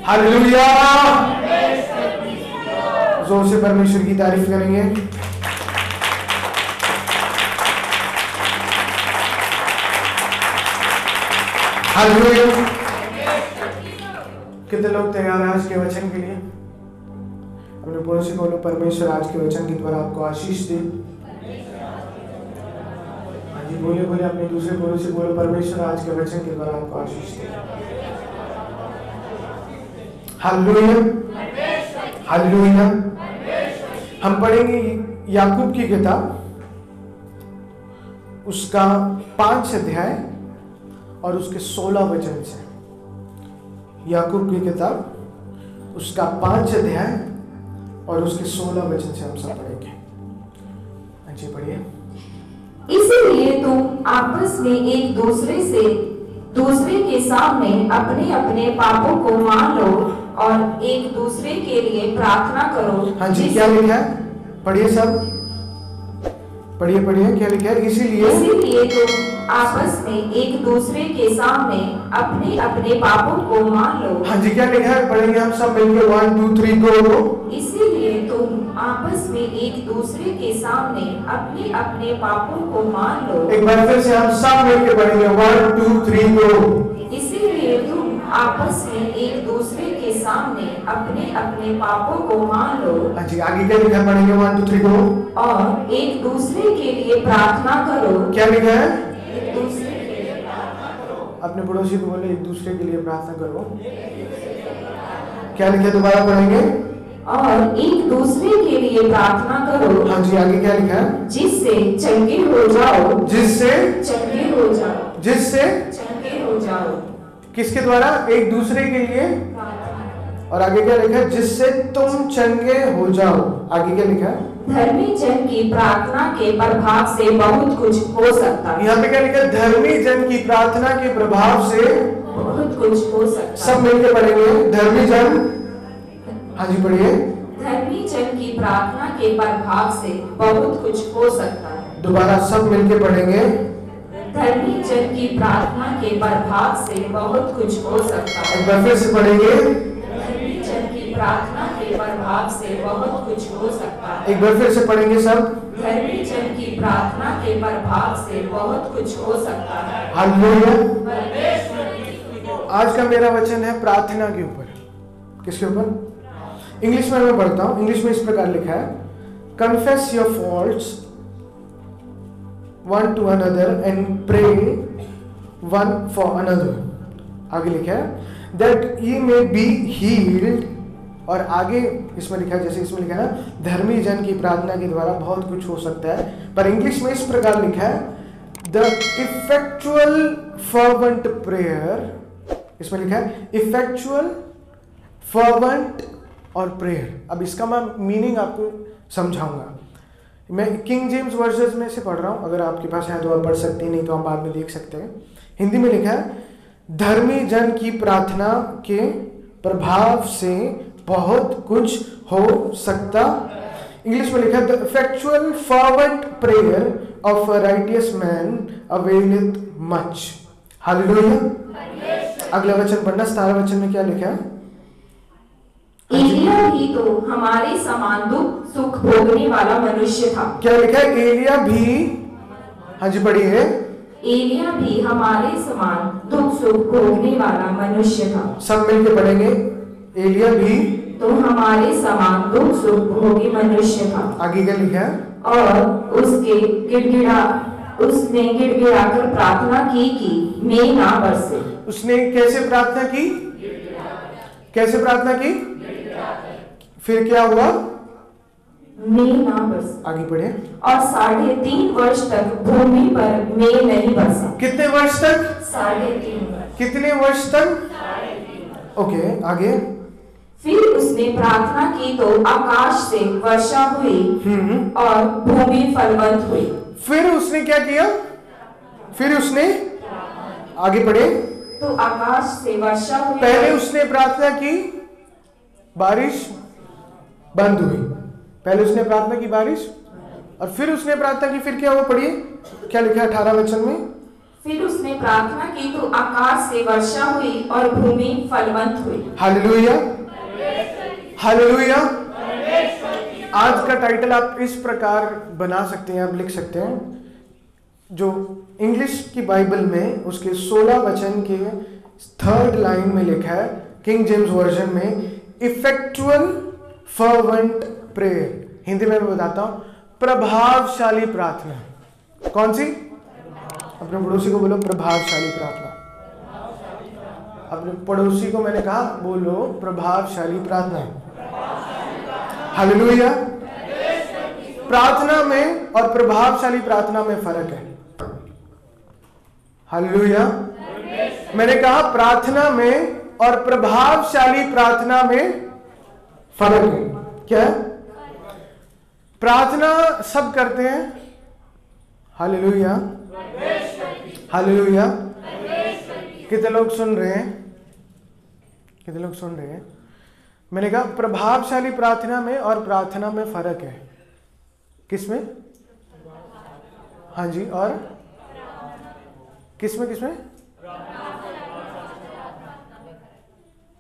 Hallelujah. जोर से परमेश्वर की तारीफ करेंगे। हालेलुया। कितने लोग तैयार हैं आज के वचन के लिए? अपने पड़ोसी को बोलो, परमेश्वर आज के वचन के द्वारा आपको आशीष दे। हाँ जी, बोले बोले अपने दूसरे पड़ोसी बोलो, परमेश्वर आज के वचन के द्वारा आपको आशीष दे। Hallelujah, hallelujah. हम पढ़ेंगे याकूब की किताब, उसका 5 अध्याय और उसके 16 वचन से। याकूब की किताब उसका 5 अध्याय और उसके 16 वचन से हम सब पढ़ेंगे। अच्छी पढ़िए। इसीलिए तुम आपस में एक दूसरे के सामने अपने अपने पापों को मान लो और एक दूसरे के लिए प्रार्थना करो। हाँ जी, क्या लिखा है? पढ़िए सब, पढ़िए पढ़िए, क्या लिखा है? इसीलिए तुम आपस में एक दूसरे के सामने अपने अपने पापों को मान लो। हाँ जी, क्या लिखा है? पढ़ेंगे हम सब मिलकर 1 2 3 गो। इसीलिए तुम आपस में एक दूसरे के सामने अपने अपने पापों को मान लो। एक बार फिर से हम सब मिलकर पढ़ेंगे 1 2 3 गो। इसीलिए तुम आपस में एक दूसरे के सामने अपने अपने पापों को मान लो। हाँ जी, आगे क्या लिखा है? पढ़ेंगे 1 2 3 गो। और एक दूसरे के लिए प्रार्थना करो। क्या लिखा है? एक दूसरे के लिए प्रार्थना करो। अपने पड़ोसी को बोले, एक दूसरे के लिए प्रार्थना करो। क्या लिखा है? दोबारा पढ़ेंगे। और एक दूसरे के लिए प्रार्थना करो। हाँ जी, आगे क्या लिखा है? जिससे चंगे हो जाओ। जिससे चंगे हो जाओ। जिससे चंगे हो जाओ। किसके द्वारा? एक दूसरे के लिए। और आगे क्या लिखा है? जिससे तुम चंगे हो जाओ। आगे क्या लिखा है? धर्मी जन की प्रार्थना के प्रभाव से बहुत कुछ हो सकता है। यहाँ पे क्या लिखा है? धर्मी जन की प्रार्थना के प्रभाव से बहुत कुछ हो सकता है। सब मिलकर पढ़ेंगे। धर्मी जन, हाँ जी पढ़िए। धर्मी जन की प्रार्थना के प्रभाव से बहुत कुछ हो सकता है। दोबारा सब मिलकर पढ़ेंगे। धर्मी जन की प्रार्थना के प्रभाव से बहुत कुछ हो सकता है। एक बार फिर से पढ़ेंगे। धर्मी जन की प्रार्थना के प्रभाव से बहुत कुछ हो सकता है। एक बार फिर से पढ़ेंगे सब। धर्मी जन की प्रार्थना के प्रभाव से बहुत कुछ हो सकता है। हालेलुया। आज का मेरा वचन है प्रार्थना के ऊपर। किसके ऊपर? इंग्लिश में मैं पढ़ता हूं। इंग्लिश में इस प्रकार लिखा है, confess your faults one to another and pray one for another। आगे लिखा है that ye may be healed। और आगे इसमें लिखा है, जैसे इसमें लिखा है ना, धर्मी जन की प्रार्थना के द्वारा बहुत कुछ हो सकता है, पर इंग्लिश में इस प्रकार लिखा है the effectual fervent prayer। इसमें लिखा है effectual fervent और prayer। अब इसका मैं मीनिंग आपको समझाऊंगा। मैं किंग जेम्स वर्जन में से पढ़ रहा हूं, अगर आपके पास है तो आप पढ़ सकते हैं, नहीं तो हम बाद में देख सकते हैं। हिंदी में लिखा है, धर्मी जन की प्रार्थना के प्रभाव से बहुत कुछ हो सकता। इंग्लिश में लिखा है, the effectual fervent prayer of a righteous man availeth much. Hallelujah. अगला वचन पढ़ना, 17 वचन में क्या लिखा है? एलिया भी तो हमारे समान दुख सुख भोगने वाला मनुष्य था। क्या लिखा है? एलिया भी, हाँ जी पढ़िए। एलिया भी हमारे समान दुख सुख भोगने वाला मनुष्य था। सब मिलके पढ़ेंगे। एलिया भी तो हमारे समान दुख सुख भोगी मनुष्य था। आगे क्या लिखा है? और उसने गिड़गिड़ाकर प्रार्थना की कि मैं ना बरसे। उसने कैसे प्रार्थना की? कैसे प्रार्थना की? फिर क्या हुआ? मैं ना बरसे। आगे पढ़े। और 3.5 वर्ष तक भूमि पर मैं नहीं बरसा। कितने वर्ष तक? 3.5 वर्ष। कितने वर्ष तक? ओके, आगे। फिर उसने प्रार्थना की तो आकाश से वर्षा हुई और भूमि फलवंत हुई। फिर उसने क्या किया? फिर उसने आगे पढ़े। तो आकाश से वर्षा हुई। पहले उसने प्रार्थना की, बारिश बंद हुई। पहले उसने प्रार्थना की, बारिश, और फिर उसने प्रार्थना की, फिर क्या हुआ? पढ़िए क्या लिखा है 18 वचन में। फिर उसने प्रार्थना की तो आकाश से वर्षा हुई और भूमि फलवंत हुई। Hallelujah, hallelujah. आज का टाइटल आप इस प्रकार बना सकते हैं, आप लिख सकते हैं, जो इंग्लिश की बाइबल में उसके 16 वचन के 3rd लाइन में लिखा है, किंग जेम्स वर्जन में, इफेक्चुअल फर्वेंट प्रेयर। हिंदी में मैं बताता हूं, प्रभावशाली प्रार्थना। कौन सी? अपने पड़ोसी को बोलो प्रभावशाली प्रार्थना। अपने पड़ोसी को मैंने कहा बोलो प्रभावशाली प्रार्थना। हालेलुया। प्रार्थना में और प्रभावशाली प्रार्थना में फर्क है। हालेलुया। मैंने कहा प्रार्थना में और प्रभावशाली प्रार्थना में फर्क है। क्या है? प्रार्थना सब करते हैं। Hallelujah, hallelujah. कितने लोग सुन रहे हैं? कितने लोग सुन रहे हैं? मैंने कहा प्रभावशाली प्रार्थना में और प्रार्थना में फर्क है। किसमें? हाँ जी, और किसमें किसमें?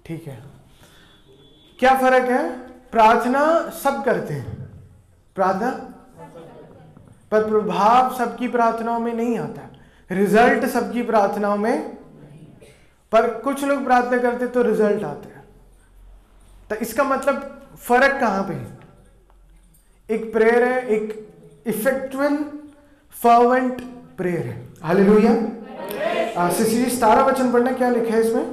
ठीक है। क्या फर्क है? प्रार्थना सब करते हैं, प्रार्थना, पर प्रभाव सबकी प्रार्थनाओं में नहीं आता, रिजल्ट सबकी प्रार्थनाओं में, पर कुछ लोग प्रार्थना करते तो रिजल्ट आते हैं। तो इसका मतलब फर्क कहां पे है? एक प्रेयर है, एक इफेक्चुअल फर्वेंट प्रेयर है। हालेलुया। सिसी 17 वचन पढ़ना, क्या लिखा है इसमें?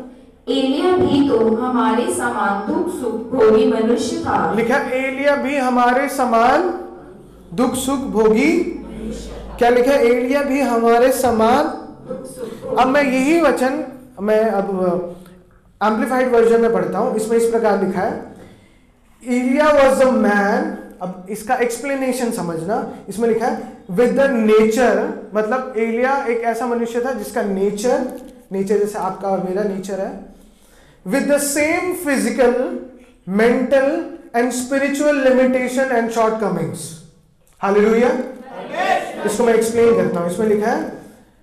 एलिया भी तो हमारे समान दुख सुख भोगी मनुष्य था। लिखा एलिया भी हमारे समान दुख सुख भोगी। क्या लिखा? एलिया भी हमारे समान दुख सुख। अब मैं यही वचन मैं अब एम्प्लीफाइड वर्जन में पढ़ता हूं। इसमें इस प्रकार लिखा है, एलिया वाज अ मैन। अब इसका एक्सप्लेनेशन समझना। इसमें लिखा है विद द नेचर, मतलब एलिया एक ऐसा मनुष्य था जिसका नेचर जैसे आपका और मेरा नेचर है, with the same physical, mental and spiritual limitation and shortcomings. Hallelujah. इसको मैं एक्सप्लेन करता हूं। इसमें लिखा है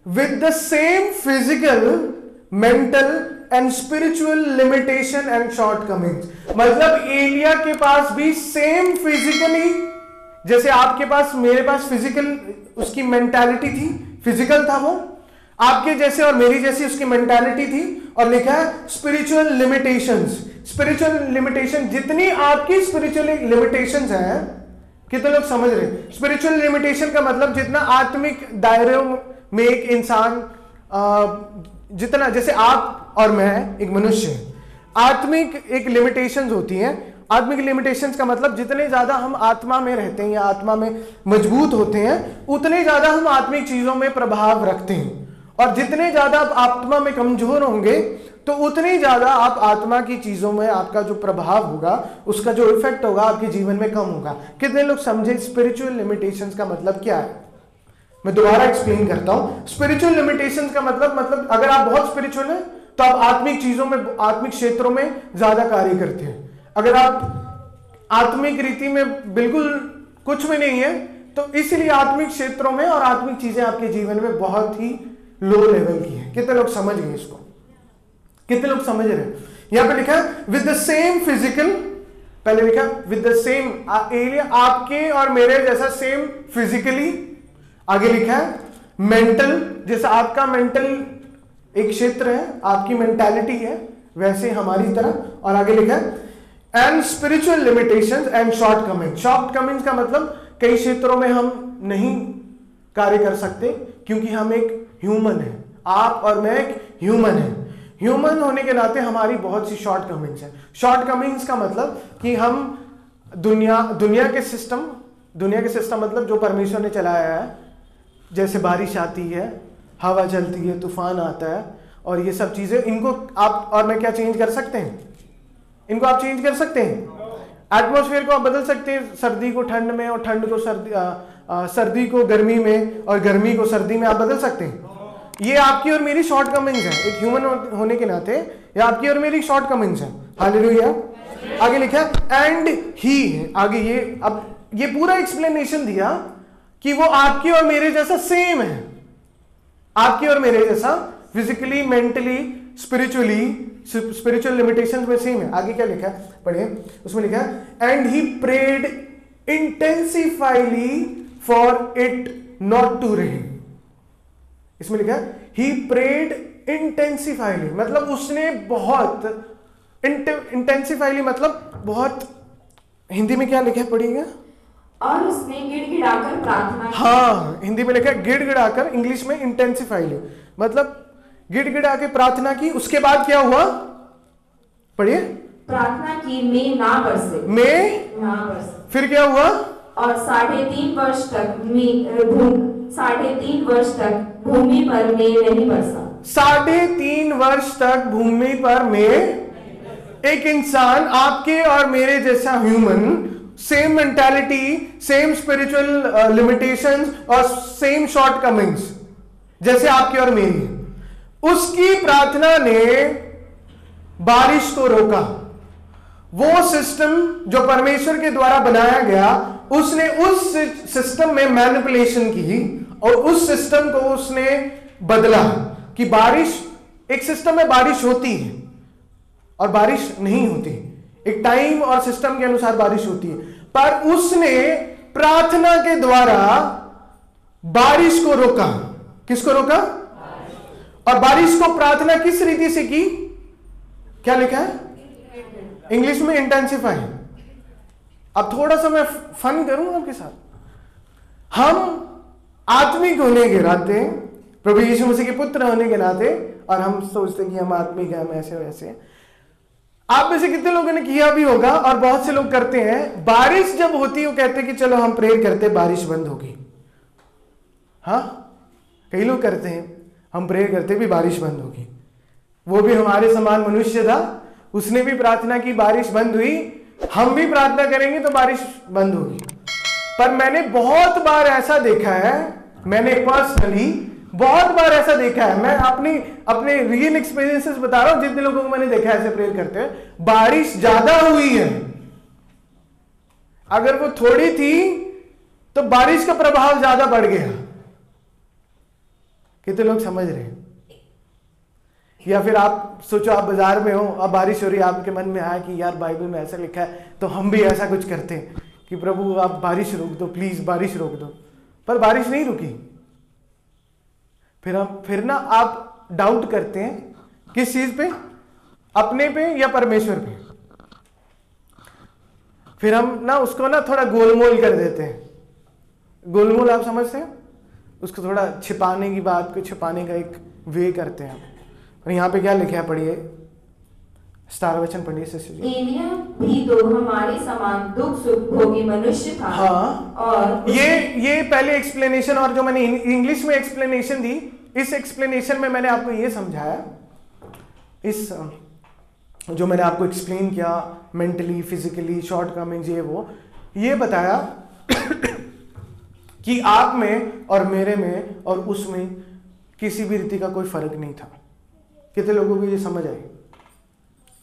with the same physical, mental and spiritual limitation and shortcomings. मतलब एलिया के पास भी सेम फिजिकली, जैसे आपके पास मेरे पास फिजिकल उसकी मेंटालिटी थी, फिजिकल था वो, आपके जैसे और मेरी जैसी उसकी मेंटालिटी थी। और लिखा है स्पिरिचुअल लिमिटेशंस। स्पिरिचुअल लिमिटेशन, जितनी आपकी स्पिरिचुअल लिमिटेशंस है, कितने लोग समझ रहे? स्पिरिचुअल लिमिटेशन का मतलब जितना आत्मिक दायरों में एक इंसान, जितना, जैसे आप और मैं एक मनुष्य, आत्मिक एक लिमिटेशंस होती हैं। आत्मिक लिमिटेशंस का मतलब जितने ज्यादा हम आत्मा में रहते हैं या आत्मा में मजबूत होते हैं, उतने ज्यादा हम आत्मिक चीजों में प्रभाव रखते हैं। और जितने ज्यादा आप आत्मा में कमजोर होंगे, तो उतनी ज्यादा आप आत्मा की चीजों में आपका जो प्रभाव होगा, उसका जो इफेक्ट होगा आपके जीवन में कम होगा। कितने लोग समझे स्पिरिचुअल लिमिटेशंस का मतलब क्या है? मैं दोबारा एक्सप्लेन करता हूं। स्पिरिचुअल लिमिटेशंस का मतलब अगर आप बहुत स्पिरिचुअल हैं तो आप आत्मिक चीजों में, आत्मिक क्षेत्रों में ज्यादा कार्य करते हैं। अगर आप आत्मिक रीति में बिल्कुल कुछ भी नहीं है, तो इसलिए आत्मिक क्षेत्रों में और आत्मिक चीजें आपके जीवन में बहुत ही लो लेवल की है। कितने लोग समझ गए इसको? कितने लोग समझ रहे हैं? यहां पे लिखा है विद द सेम फिजिकल, पहले लिखा विद द सेम, एलिया आपके और मेरे जैसा सेम फिजिकली। आगे लिखा है मेंटल, जैसा आपका मेंटल एक क्षेत्र है, आपकी मेंटालिटी है, वैसे हमारी तरह। और आगे लिखा है and spiritual limitations and shortcoming. Shortcomings का मतलब कई क्षेत्रों में हम नहीं कार्य कर सकते क्योंकि हम एक ह्यूमन है। आप और मैं एक ह्यूमन है। ह्यूमन होने के नाते हमारी बहुत सी शॉर्टकमिंग्स हैं। शॉर्टकमिंग्स का मतलब कि हम दुनिया के सिस्टम मतलब जो परमेश्वर ने चलाया है, जैसे बारिश आती है, हवा चलती है, तूफान आता है, और ये सब चीजें, इनको आप और मैं क्या चेंज कर सकते हैं? इनको आप चेंज कर सकते हैं। एटमॉस्फेयर को आप बदल सकते हैं, सर्दी को ठंड में और ठंड को सर्दी को गर्मी में और गर्मी को सर्दी में आप बदल सकते हैं। ये आपकी और मेरी शॉर्टकमिंग्स है। एक ह्यूमन होने के नाते ये आपकी और मेरी शॉर्टकमिंग्स है। हालेलुया। आगे लिखा एंड ही है। आगे ये, अब ये पूरा एक्सप्लेनेशन दिया कि वो आपके और मेरे जैसा सेम है। आपकी और मेरे जैसा, physically, mentally, spiritually, spiritual limitations में सेम है। आगे क्या लिखा है, पढ़िए, उसमें लिखा है and he prayed intensely for it not to rain. इसमें लिखा है ही प्रेड इंटेंसिफाइली, मतलब उसने बहुत, इंटेंसिफाइली मतलब बहुत, हिंदी में क्या लिखा है पढ़िएगा, और उसने गिड़गिड़ाकर प्रार्थना की। हाँ, हिंदी में लिखा है गिड़गिड़ाकर, इंग्लिश में इंटेंसिफाइली, मतलब गिड़गिड़ा के प्रार्थना की। उसके बाद क्या हुआ, पढ़िए, प्रार्थना की, मैं ना बरसे, मैं ना बरसे। फिर क्या हुआ, और 3.5 वर्ष तक 3.5 वर्ष तक भूमि पर मैं नहीं बरसा। 3.5 वर्ष तक भूमि पर में, एक इंसान आपके और मेरे जैसा human, same mentality, same spiritual limitations और सेम शॉर्टकमिंग्स जैसे आपके और मेरी, उसकी प्रार्थना ने बारिश को रोका। वो सिस्टम जो परमेश्वर के द्वारा बनाया गया, उसने उस सिस्टम में मैनिपुलेशन की और उस सिस्टम को उसने बदला कि बारिश, एक सिस्टम में बारिश होती है और बारिश नहीं होती, एक टाइम और सिस्टम के अनुसार बारिश होती है, पर उसने प्रार्थना के द्वारा बारिश को रोका। किसको रोका, और बारिश को प्रार्थना किस रीति से की, क्या लिखा है इंग्लिश में, इंटेंसिफाई। अब थोड़ा सा मैं फन करूं आपके साथ। हम आत्मिक होने के नाते, प्रभु यीशु मसीह के पुत्र होने के नाते, और हम सोचते कि हम आत्मिक हैं, हम ऐसे वैसे। आप में से कितने लोगों ने किया भी होगा, और बहुत से लोग करते हैं, बारिश जब होती है वो कहते हैं कि चलो हम प्रेयर करते, बारिश बंद होगी। हाँ, कई लोग करते हैं, हम प्रेयर करते भी बारिश बंद होगी। वो भी हमारे समान मनुष्य था, उसने भी प्रार्थना की, बारिश बंद हुई, हम भी प्रार्थना करेंगे तो बारिश बंद होगी। पर मैंने बहुत बार ऐसा देखा है, मैंने पर्सनली बहुत बार ऐसा देखा है, मैं अपने रियल एक्सपीरियंसेस बता रहा हूं, जितने लोगों को मैंने देखा है ऐसे प्रेयर करते हैं, बारिश ज्यादा हुई है। अगर वो थोड़ी थी तो बारिश का प्रभाव ज्यादा बढ़ गया। कितने लोग समझ रहे हैं? या फिर आप सोचो, आप बाजार में हो, अब बारिश हो रही है, आपके मन में आया कि यार बाइबल में ऐसा लिखा है तो हम भी ऐसा कुछ करते हैं कि प्रभु आप बारिश रोक दो, प्लीज बारिश रोक दो। पर बारिश नहीं रुकी। फिर ना आप डाउट करते हैं, किस चीज पे, अपने पे या परमेश्वर पे। फिर हम ना उसको ना थोड़ा गोलमोल कर देते हैं। गोलमोल आप समझते हैं, उसको थोड़ा छिपाने की बात को छिपाने का एक वे करते हैं। और यहाँ पे क्या लिखा है, पढ़िए, 17 वचन पढ़िए सिस्टर जी। एलिय्याह भी तो हमारे समान दुख सुख भोगी मनुष्य था। हाँ, और ये पहले एक्सप्लेनेशन, और जो मैंने इंग्लिश में एक्सप्लेनेशन दी, इस एक्सप्लेनेशन में मैंने आपको ये समझाया, इस जो मैंने आपको एक्सप्लेन किया, मेंटली, फिजिकली, शॉर्टकमिंग्स, ये बताया कि आप में और मेरे में और उसमें किसी भी रीति का कोई फर्क नहीं था। कितने लोगों को ये समझ आई?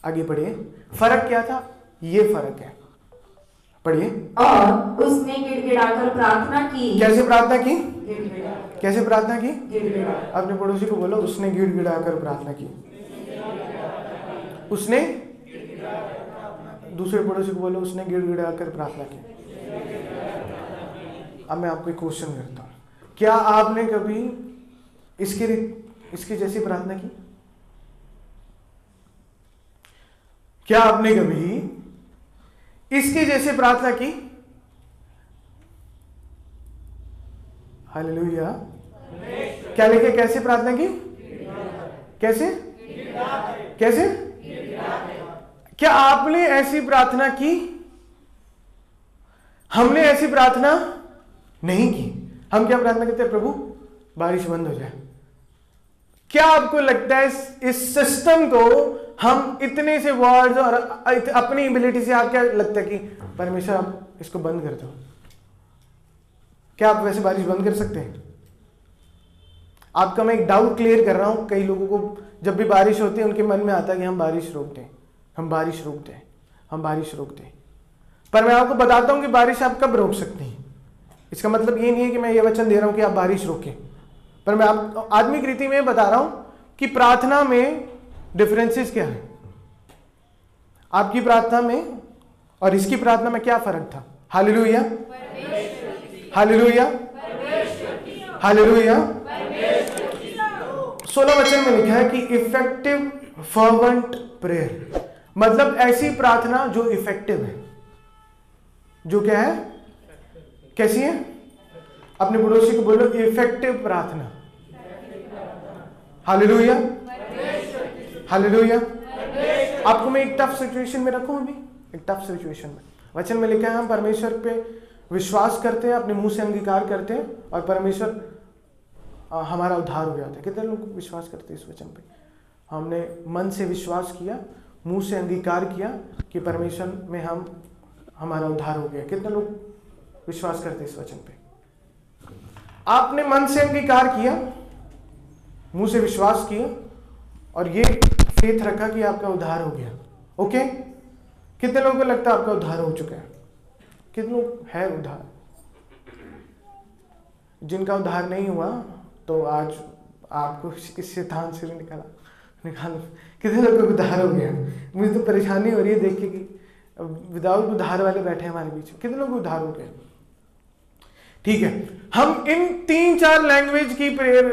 आगे पढ़िए, फर्क क्या था, ये फर्क है, पढ़िए। और उसने गिड़गिड़ाकर प्रार्थना की। कैसे प्रार्थना की? कैसे प्रार्थना की? अपने पड़ोसी को बोलो, उसने गिड़गिड़ाकर प्रार्थना की। उसने, दूसरे पड़ोसी को बोलो, उसने गिड़गिड़ाकर प्रार्थना की। अब मैं आपको एक क्वेश्चन करता हूं, क्या आपने कभी इसके जैसी प्रार्थना की? क्या आपने कभी इसके जैसे प्रार्थना की? हालेलुया। क्या लिखे, कैसे प्रार्थना की? कैसे कैसे? क्या आपने ऐसी प्रार्थना की? हमने ऐसी प्रार्थना नहीं की। हम क्या प्रार्थना करते हैं? प्रभु बारिश बंद हो जाए। क्या आपको लगता है इस सिस्टम को हम इतने से वर्ड्स और अपनी एबिलिटी से, आप क्या लगता है कि परमेश्वर आप इसको बंद कर दो? क्या आप वैसे बारिश बंद कर सकते हैं? आपका मैं एक डाउट क्लियर कर रहा हूं। कई लोगों को जब भी बारिश होती है उनके मन में आता है कि हम बारिश रोक दें, हम बारिश रोक दें, हम बारिश रोक दें। पर मैं आपको बताता हूं कि बारिश आप कब रोक सकते हैं। इसका मतलब ये नहीं है कि मैं ये वचन दे रहा हूं कि आप बारिश रोकें, पर मैं आप आत्मिक रीति में बता रहा हूं कि प्रार्थना में डिफरेंसेस क्या है। आपकी प्रार्थना में और इसकी प्रार्थना में क्या फर्क था? Hallelujah, hallelujah, hallelujah. 16 वचन में लिखा है कि इफेक्टिव फर्वेंट प्रेयर, मतलब ऐसी प्रार्थना जो इफेक्टिव है। जो क्या है? कैसी है? अपने पड़ोसी को बोलो इफेक्टिव प्रार्थना। Hallelujah, hallelujah. आपको मैं एक टफ सिचुएशन में रखूं, अभी एक टफ सिचुएशन में। वचन में लिखा है हम परमेश्वर पे विश्वास करते हैं, अपने मुंह से अंगीकार करते हैं और परमेश्वर हमारा उद्धार हो जाता है। कितने लोग विश्वास करते हैं इस वचन पे? हमने मन से विश्वास किया, मुंह से अंगीकार किया कि परमेश्वर में हमारा उद्धार हो गया। कितने लोग विश्वास करते हैं इस वचन पे? आपने मन से अंगीकार किया, मुंह से विश्वास किया और ये फेथ रखा कि आपका उद्धार हो गया। ओके, कितने लोगों को लगता है आपका उद्धार हो चुका है? कितने लोग है उद्धार? जिनका उद्धार नहीं हुआ तो आज आपको इस शैतान से भी निकालो। कितने लोगों को उद्धार हो गया? मुझे तो परेशानी हो रही है देख के कि विदाउट उद्धार वाले बैठे हैं हमारे बीच में। कितने लोग उद्धार हो गए? ठीक है, हम इन 3-4 लैंग्वेज की प्रेयर,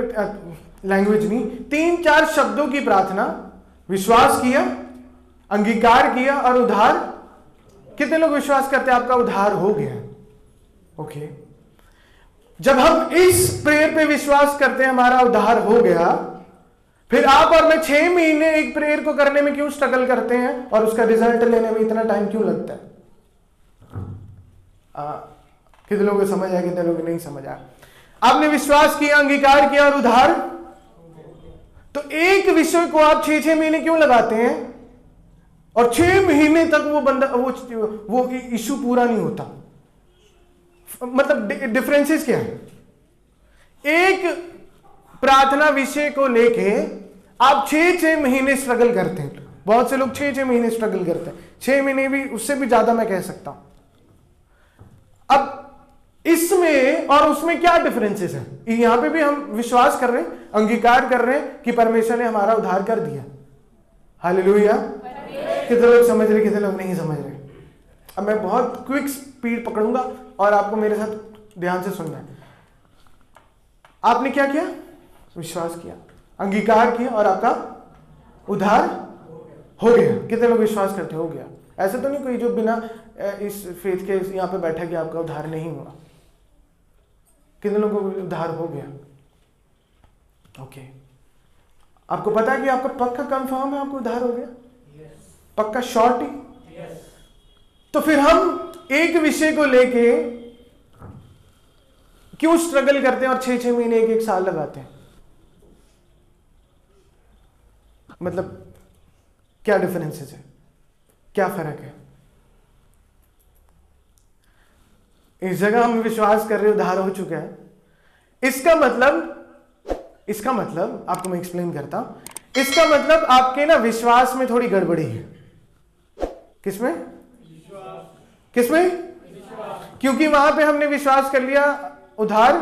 लैंग्वेज नहीं, 3-4 शब्दों की प्रार्थना, विश्वास किया, अंगीकार किया और उद्धार। कितने लोग विश्वास करते हैं आपका उद्धार हो गया? ओके, जब हम इस प्रेयर पे विश्वास करते हैं हमारा उद्धार हो गया, फिर आप और मैं 6 महीने एक प्रेयर को करने में क्यों स्ट्रगल करते हैं और उसका रिजल्ट लेने में इतना टाइम क्यों लगता है? कितने लोगों को समझ आया, कितने लोगों को नहीं समझ आया? आपने विश्वास किया, अंगीकार किया और उद्धार। तो एक विषय को आप 6 महीने क्यों लगाते हैं और 6 महीने तक वो बंदा वो इशू पूरा नहीं होता? मतलब डिफरेंसेस क्या है? एक प्रार्थना विषय को लेके आप 6 महीने स्ट्रगल करते हैं। बहुत से लोग 6 महीने स्ट्रगल करते हैं, 6 महीने भी, उससे भी ज्यादा मैं कह सकता हूं। अब इसमें और उसमें क्या डिफरेंसेस है? यहां पे भी हम विश्वास कर रहे हैं, अंगीकार कर रहे हैं कि परमेश्वर ने हमारा उद्धार कर दिया। हालेलुया। कितने लोग समझ रहे, कितने लोग नहीं समझ रहे? अब मैं बहुत क्विक स्पीड पकड़ूंगा और आपको मेरे साथ ध्यान से सुनना है। आपने क्या किया? विश्वास किया, अंगीकार किया और आपका उद्धार हो गया। कितने लोग विश्वास करते हो गया? ऐसे तो नहीं कोई जो बिना इस फेथ के यहां पे बैठा कि आपका उद्धार नहीं हुआ। कितने लोगों को उद्धार हो गया? ओके, आपको पता है कि आपका पक्का कंफर्म है आपको उद्धार हो गया? पक्का शॉर्ट ही? तो फिर हम एक विषय को लेके क्यों स्ट्रगल करते हैं और 6 महीने 1 साल लगाते हैं? मतलब क्या डिफरेंसेस है, क्या फर्क है? इस जगह हम विश्वास कर रहे उद्धार हो चुका है, इसका मतलब आपको मैं एक्सप्लेन करता हूं। इसका मतलब आपके ना विश्वास में थोड़ी गड़बड़ी है। किसमें? किसमें? क्योंकि वहां पे हमने विश्वास कर लिया उद्धार,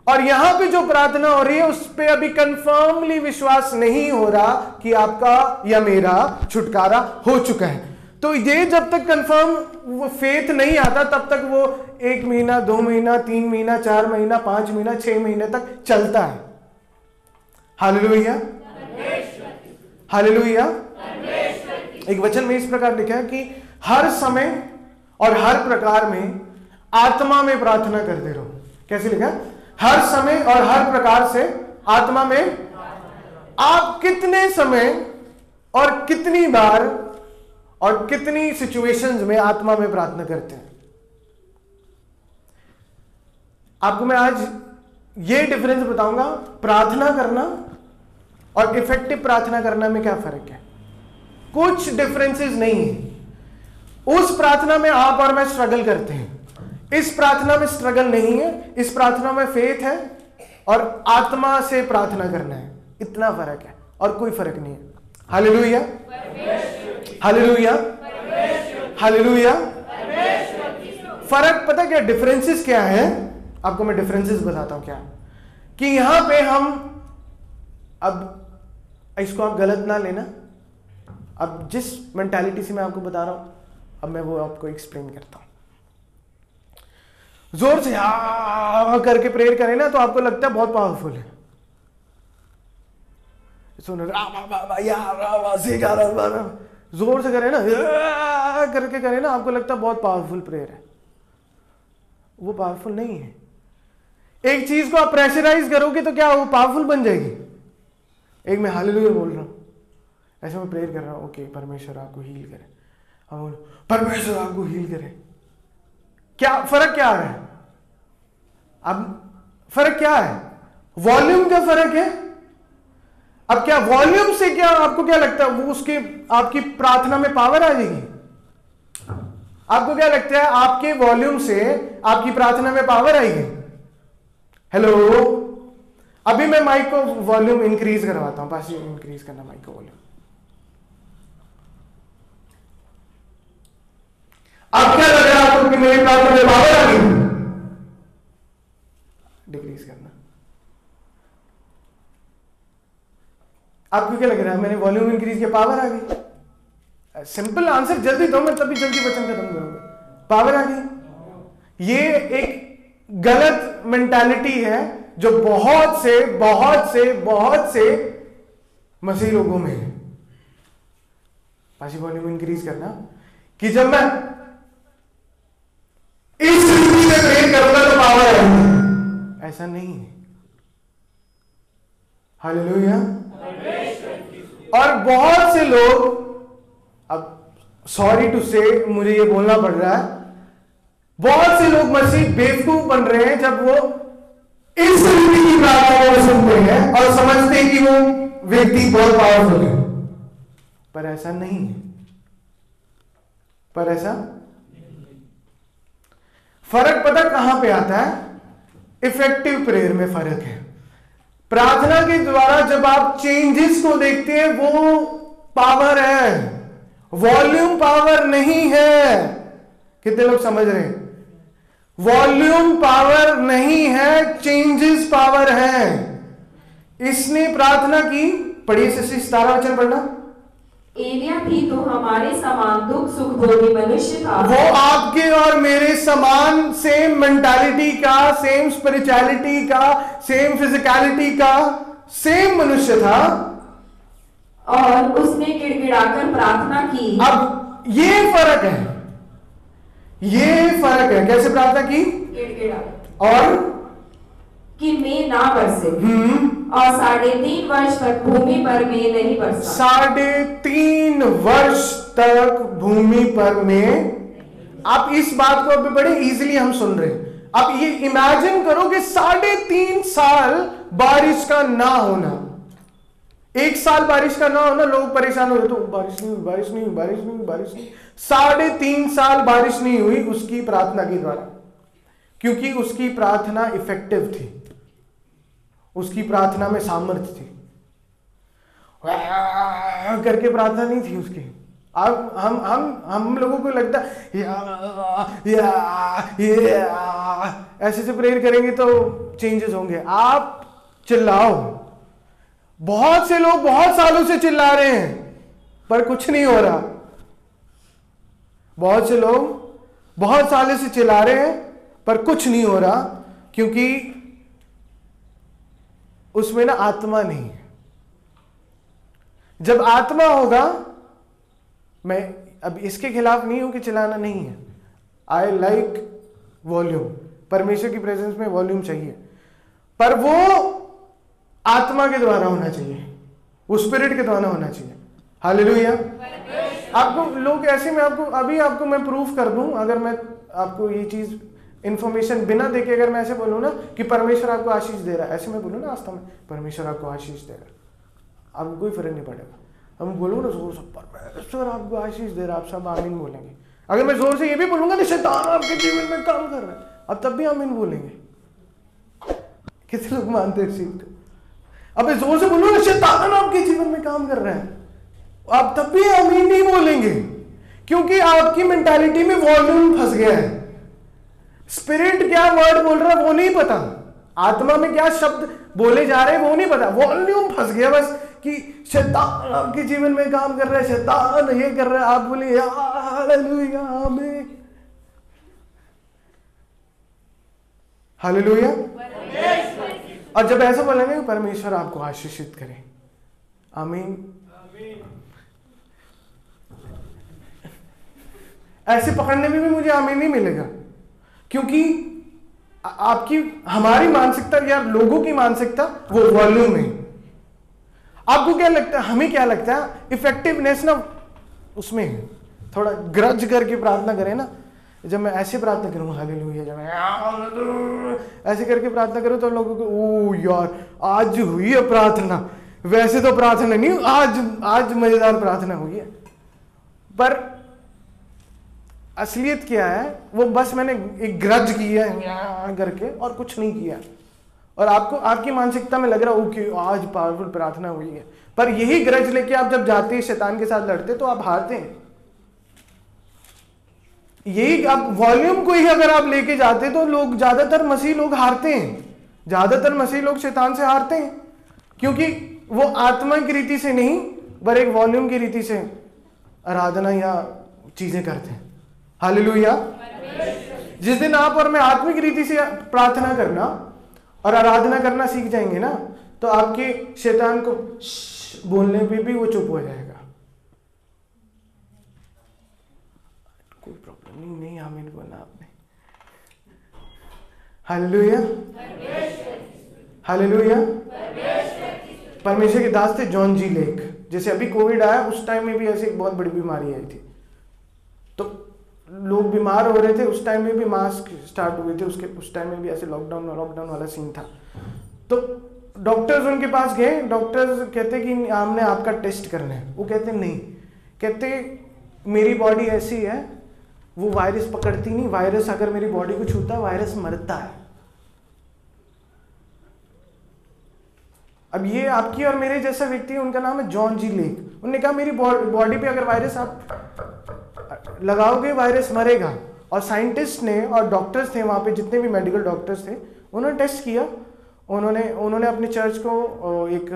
और यहां पे जो प्रार्थना हो रही है उस पे अभी कंफर्मली विश्वास नहीं हो रहा कि आपका या मेरा छुटकारा हो चुका है। तो ये जब तक कंफर्म वो फेथ नहीं आता तब तक वो 1 महीना, 2 महीना, 3 महीना, 4 महीना, 5 महीना, 6 महीने तक चलता है। Hallelujah, hallelujah. एक वचन में इस प्रकार लिखा है कि हर समय और हर प्रकार में आत्मा में प्रार्थना करते रहो। कैसे लिखा? हर समय और हर प्रकार से आत्मा में। आप कितने समय और कितनी बार और कितनी सिचुएशंस में आत्मा में प्रार्थना करते हैं? आपको मैं आज ये डिफरेंस बताऊंगा, प्रार्थना करना और इफेक्टिव प्रार्थना करना में क्या फर्क है। कुछ डिफरेंसेस नहीं है। उस प्रार्थना में आप और मैं स्ट्रगल करते हैं, इस प्रार्थना में स्ट्रगल नहीं है। इस प्रार्थना में फेथ है और आत्मा से प्रार्थना करना है, इतना फर्क है और कोई फर्क नहीं है। Hallelujah, hallelujah, hallelujah. फर्क पता क्या डिफरेंसेस क्या है? आपको मैं डिफरेंसेस बताता हूं क्या। कि यहां पे हम, अब इसको आप गलत ना लेना, अब जिस मेंटालिटी से मैं आपको बता रहा हूं, अब मैं वो आपको एक्सप्लेन करता हूं। जोर से हा करके प्रेयर करें ना तो आपको लगता है बहुत पावरफुल है। सुनो जोर से करें ना, करके करें ना, आपको लगता है बहुत पावरफुल प्रेयर है। वो पावरफुल नहीं है। एक चीज को आप प्रेशराइज करोगे तो क्या वो पावरफुल बन जाएगी? एक मैं हालेलुया बोल रहा हूं, ऐसे मैं प्रेयर कर रहा हूं, ओके परमेश्वर आपको हील करे, हम परमेश्वर आपको हील करे। क्या फर्क क्या आ रहा है? अब फर्क क्या है? वॉल्यूम का फर्क है। अब क्या वॉल्यूम से क्या आपको क्या लगता है वो उसके आपकी प्रार्थना में पावर आ जाएगी? आपको क्या लगता है आपके वॉल्यूम से आपकी प्रार्थना में पावर आएगी? हेलो, अभी मैं माइक को वॉल्यूम इंक्रीज करवाता हूं, पास इंक्रीज करना माइक को वॉल्यूम। अब क्या लग रहा है आपको कि मेरी प्रार्थना में पावर आ गई? डिक्रीज करना। आपको क्या लग रहा है मैंने वॉल्यूम इंक्रीज किया पावर आ गई? सिंपल आंसर जल्दी दो, मैं तभी जल्दी वचन खत्म करूंगा। पावर आ गई। ये एक गलत मेंटालिटी है जो बहुत से मसीह लोगों में है। पासी वॉल्यूम इंक्रीज करना कि जब मैं इस रीति में प्रेयर करूंगा तो पावर आएगी, ऐसा नहीं है। हालेलुया। और बहुत से लोग, अब सॉरी टू से मुझे ये बोलना पड़ रहा है, बहुत से लोग मसीह बेवकूफ बन रहे हैं जब वो इस रीति की प्रार्थना को सुनते हैं और समझते हैं कि वो व्यक्ति बहुत पावरफुल है, पर ऐसा नहीं है। पर ऐसा फर्क पता कहां पे आता है? इफेक्टिव प्रेयर में फर्क है। प्रार्थना के द्वारा जब आप चेंजेस को देखते हैं वो पावर है, वॉल्यूम पावर नहीं है। कितने लोग समझ रहे हैं? वॉल्यूम पावर नहीं है, चेंजेस पावर है। इसने प्रार्थना की, पढ़िए 17 वचन पढ़ना। एलिया भी तो हमारे समान दुख सुख भोगी मनुष्य था। वो आपके और मेरे समान सेम मेंटालिटी का, सेम स्पिरिचुअलिटी का, सेम फिजिकलिटी का, सेम मनुष्य था और उसने गिड़गिड़ाकर प्रार्थना की। अब ये फर्क है, ये फर्क है। कैसे प्रार्थना की? गिड़गिड़ा। और कि मेघ ना बरसे और 3.5 वर्ष तक भूमि पर मेघ नहीं बरसा। 3.5 वर्ष तक भूमि पर में। आप इस बात को अभी बड़े इजीली हम सुन रहे हैं। अब ये इमेजिन करो कि 3.5 साल बारिश का ना होना, 1 साल बारिश का ना होना, लोग परेशान हो रहे, तो बारिश नहीं हुई, बारिश नहीं हुई, बारिश नहीं हुई, बारिश नहीं। 3.5 साल बारिश नहीं हुई उसकी प्रार्थना के द्वारा, क्योंकि उसकी प्रार्थना इफेक्टिव थी, उसकी प्रार्थना में सामर्थ्य थी। करके प्रार्थना नहीं थी उसकी। अब हम लोगों को लगता है ऐसे से प्रेयर करेंगे तो चेंजेस होंगे। आप चिल्लाओ। बहुत से लोग बहुत सालों से चिल्ला रहे हैं पर कुछ नहीं हो रहा। बहुत से लोग बहुत सालों से चिल्ला रहे हैं पर कुछ नहीं हो रहा, क्योंकि उसमें ना आत्मा नहीं है। जब आत्मा होगा, मैं अब इसके खिलाफ नहीं हूं कि चिल्लाना नहीं है, आई लाइक वॉल्यूम, परमेश्वर की प्रेजेंस में वॉल्यूम चाहिए, पर वो आत्मा के द्वारा होना चाहिए, वो स्पिरिट के द्वारा होना चाहिए। हालेलुया। आपको लोग ऐसे में आपको मैं प्रूफ कर दूं, अगर मैं आपको ये चीज इंफॉर्मेशन बिना देखे अगर मैं ऐसे बोलूं ना कि परमेश्वर आपको आशीष दे रहा है, ऐसे मैं बोलूं ना आस्था में परमेश्वर आपको आशीष दे रहा है, आपको कोई फर्क नहीं पड़ेगा। हम बोलूं ना जोर से परमेश्वर आपको आशीष दे रहा है, आप सब आमीन बोलेंगे। अगर मैं जोर से ये भी बोलूंगा ना शैतान आपके जीवन में काम कर रहा है, अब तब भी आमीन बोलेंगे। कितने लोग मानते हैं इस चीज को? अब मैं जोर से बोलूंगा ना शैतान आपके जीवन में काम कर रहा है, आप तब भी आमीन नहीं बोलेंगे, क्योंकि आपकी मेंटालिटी में वॉल्यूम फंस गया है। स्पिरिट क्या वर्ड बोल रहा है वो नहीं पता, आत्मा में क्या शब्द बोले जा रहे हैं वो नहीं पता, वॉल्यूम फंस गया बस कि शैतान आपके जीवन में काम कर रहा है, शैतान ये कर रहा है, आप बोलिए हालेलुया आमीन, हालेलुया। और जब ऐसा बोलेंगे परमेश्वर आपको आशीषित करे, आमीन। ऐसे पकड़ने में भी मुझे आमीन नहीं मिलेगा, क्योंकि आपकी हमारी मानसिकता या लोगों की मानसिकता वो वॉल्यूम है। आपको क्या लगता है, हमें क्या लगता है, इफेक्टिवनेस ना उसमें है। थोड़ा ग्रज करके प्रार्थना करें ना, जब मैं ऐसे प्रार्थना करूँ हालेलुया, जब मैं ऐसे करके प्रार्थना करूँ तो लोगों को ओ यार आज हुई है प्रार्थना, वैसे तो प्रार्थना नहीं, आज मजेदार प्रार्थना हुई है। पर असलियत क्या है, वो बस मैंने एक ग्रज किया है करके और कुछ नहीं किया, और आपको आपकी मानसिकता में लग रहा हो कि आज पावरफुल प्रार्थना हुई है, पर यही ग्रज लेके आप जब जाते हैं शैतान के साथ लड़ते तो आप हारते हैं। यही आप वॉल्यूम को ही अगर आप लेके जाते तो लोग ज्यादातर मसीह लोग हारते हैं, ज्यादातर मसीह लोग शैतान से हारते हैं, क्योंकि वो आत्मा की रीति से नहीं पर एक वॉल्यूम की रीति से आराधना या चीजें करते हैं। हालेलुया। जिस दिन आप और मैं आत्मिक रीति से प्रार्थना करना और आराधना करना सीख जाएंगे ना, तो आपके शैतान को बोलने पे भी वो चुप हो जाएगा। कोई प्रॉब्लम नहीं, आमीन बोला आपने। Hallelujah, hallelujah. परमेश्वर के दास थे जॉन जी लेक, जैसे अभी कोविड आया उस टाइम में भी ऐसी एक बहुत बड़ी बीमारी आई थी, तो लोग बीमार हो रहे थे, उस टाइम में भी मास्क स्टार्ट हुए थे, उस टाइम में भी ऐसे लॉकडाउन वाला सीन था। तो डॉक्टर्स उनके पास गए, डॉक्टर्स कहते कि हमने आपका टेस्ट करना है, वो कहते नहीं, कहते मेरी बॉडी ऐसी है वो वायरस पकड़ती नहीं, वायरस अगर मेरी बॉडी को छूता है वायरस मरता है। अब ये आपकी और मेरे जैसा व्यक्ति है, उनका नाम है जॉन जी लेक। उन्होंने कहा मेरी बॉडी पे अगर वायरस आप लगाओगे वायरस मरेगा। और साइंटिस्ट ने और डॉक्टर्स थे वहाँ पे, जितने भी मेडिकल डॉक्टर्स थे, उन्होंने टेस्ट किया। उन्होंने अपने चर्च को एक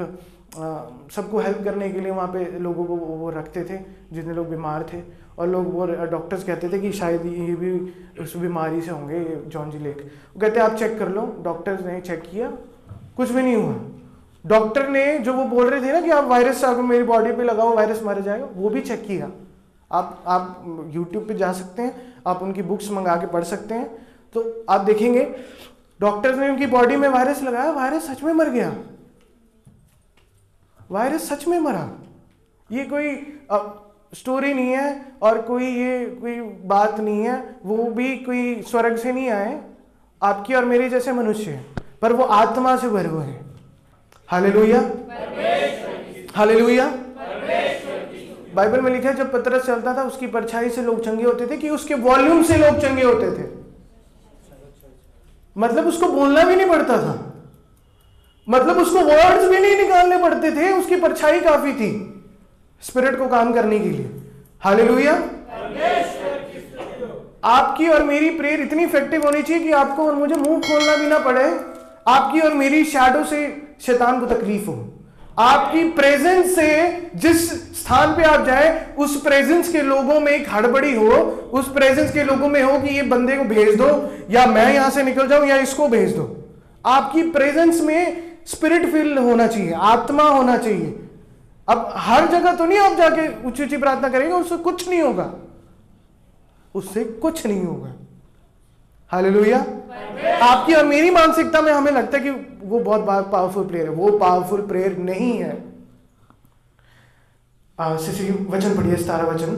सबको हेल्प करने के लिए वहाँ पे लोगों को वो रखते थे जितने लोग बीमार थे, और लोग वो डॉक्टर्स कहते थे कि शायद ये भी उस बीमारी से होंगे, ये जॉन जी लेक। वो कहते आप चेक कर लो। डॉक्टर्स ने चेक किया, कुछ भी नहीं हुआ। डॉक्टर ने जो वो बोल रहे थे ना कि आप वायरस अगर मेरी बॉडी पे लगाओ वायरस मर जाएगा, वो भी चेक किया। आप YouTube पे जा सकते हैं, आप उनकी बुक्स मंगा के पढ़ सकते हैं, तो आप देखेंगे डॉक्टर्स ने उनकी बॉडी में वायरस लगाया, वायरस सच में मर गया, वायरस सच में मरा। ये कोई स्टोरी नहीं है और कोई बात नहीं है, वो भी कोई स्वर्ग से नहीं आए, आपकी और मेरे जैसे मनुष्य हैं, पर वो आत्मा से भरे हुए हैं। Hallelujah, hallelujah. बाइबल में लिखा है जब पतरस चलता था उसकी परछाई से लोग चंगे होते थे, कि उसके वॉल्यूम से लोग चंगे होते थे। मतलब उसको बोलना भी नहीं पड़ता था, मतलब उसको वर्ड्स भी नहीं निकालने पड़ते थे, उसकी परछाई काफी थी स्पिरिट को काम करने के लिए। हालेलुया। आपकी और मेरी प्रेयर इतनी इफेक्टिव होनी चाहिए कि आपको और मुझे मुंह खोलना भी ना पड़े, आपकी और मेरी शैडो से शैतान को तकलीफ हो। आपकी प्रेजेंस से जिस स्थान पे आप जाए उस प्रेजेंस के लोगों में एक हड़बड़ी हो, उस प्रेजेंस के लोगों में हो कि ये बंदे को भेज दो, या मैं यहां से निकल जाऊं, या इसको भेज दो। आपकी प्रेजेंस में स्पिरिट फील होना चाहिए, आत्मा होना चाहिए। अब हर जगह तो नहीं आप जाके ऊंची ऊंची प्रार्थना करेंगे, उससे कुछ नहीं होगा, उससे कुछ नहीं होगा। हालेलुया। आपकी और मेरी मानसिकता में हमें लगता है कि वो बहुत पावरफुल प्रेयर है, वो पावरफुल प्रेयर नहीं है। वचन पढ़िए, 17 वचन।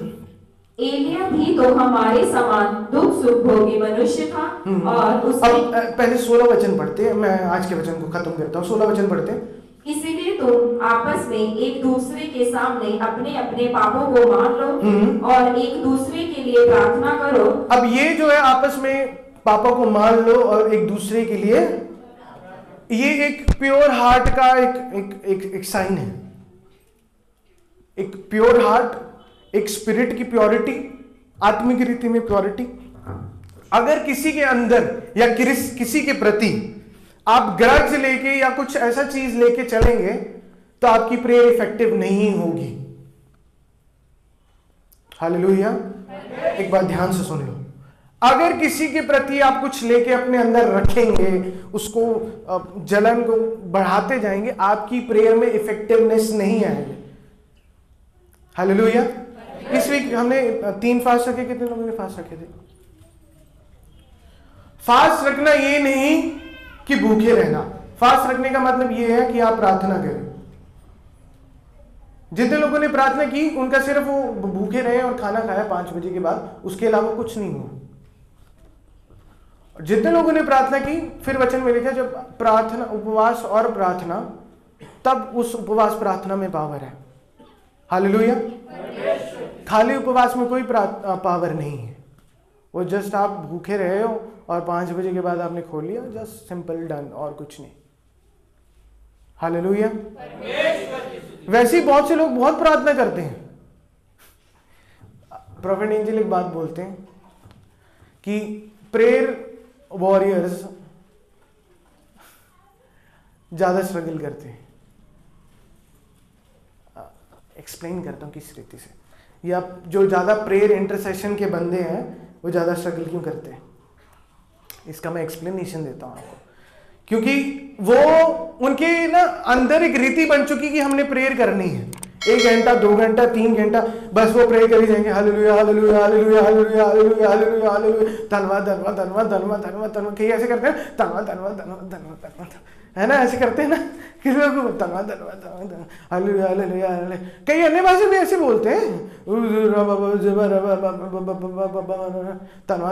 एलिया भी तो हमारे समान दुख सुख भोगी मनुष्य था, और उसने पहले 16 वचन पढ़ते हैं, मैं आज के वचन को खत्म करता हूँ। 16 वचन पढ़ते हैं। इसीलिए तुम आपस में एक दूसरे के सामने अपने अपने पापों को मान लो और एक दूसरे के लिए प्रार्थना करो। अब ये जो है आपस में पापों को मान लो और एक दूसरे के लिए, ये एक प्योर हार्ट का एक साइन है। एक प्योर हार्ट, एक स्पिरिट की प्योरिटी, आत्मिक रीति में प्योरिटी। अगर किसी के अंदर या किसी के प्रति आप ग्रज लेके या कुछ ऐसा चीज लेके चलेंगे तो आपकी प्रेयर इफेक्टिव नहीं होगी। हालेलुया। एक बात ध्यान से सुन लो, अगर किसी के प्रति आप कुछ लेके अपने अंदर रखेंगे, उसको जलन को बढ़ाते जाएंगे, आपकी प्रेयर में इफेक्टिवनेस नहीं आएगी। हालेलुया। इस वीक हमने 3 फास्ट रखे। कितने लोगों ने फास्ट रखे थे? फास्ट रखना ये नहीं कि भूखे रहना। फास्ट रखने का मतलब ये है कि आप प्रार्थना करें। जितने लोगों ने प्रार्थना की उनका सिर्फ वो भूखे रहे और खाना खाया 5 बजे के बाद, उसके अलावा कुछ नहीं हुआ। जितने लोगों ने प्रार्थना की, फिर वचन में लिखा जब प्रार्थना, उपवास और प्रार्थना, तब उस उपवास प्रार्थना में पावर है। हालेलुया। खाली उपवास में कोई पावर नहीं है। वो जस्ट आप भूखे रहे हो और 5 बजे के बाद आपने खोल लिया, जस्ट सिंपल डन, और कुछ नहीं। हालेलुया। वैसे ही बहुत से लोग बहुत प्रार्थना करते हैं। प्रोफेट एंजल एक बात बोलते हैं कि प्रेयर वॉरियर्स ज्यादा स्ट्रगल करते हैं। एक्सप्लेन करता हूं किस रीति से, या जो ज्यादा प्रेयर इंटरसेशन के बंदे हैं वो ज्यादा स्ट्रगल क्यों करते हैं, इसका मैं एक्सप्लेनेशन देता हूं आपको। क्योंकि वो उनके ना अंदर एक रीति बन चुकी कि हमने प्रेयर करनी है। 1 घंटा 2 घंटा 3 घंटा बस वो प्रे करी जाएंगे। Hallelujah hallelujah hallelujah hallelujah hallelujah hallelujah hallelujah, धन्यवाद धन्यवाद धन्यवाद धन्यवाद धन्यवाद धन्यवाद। कई ऐसे करते हैं, धन्यवाद धन्यवाद धन्यवाद धन्यवाद धन्यवाद, है ना, ऐसे करते हैं ना किसी लोग, धन्यवाद धन्यवाद धन्यवाद हालेलुया हालेलुया हालेलुया। कई अन्य भाषा भी ऐसे बोलते हैं, धन्यवाद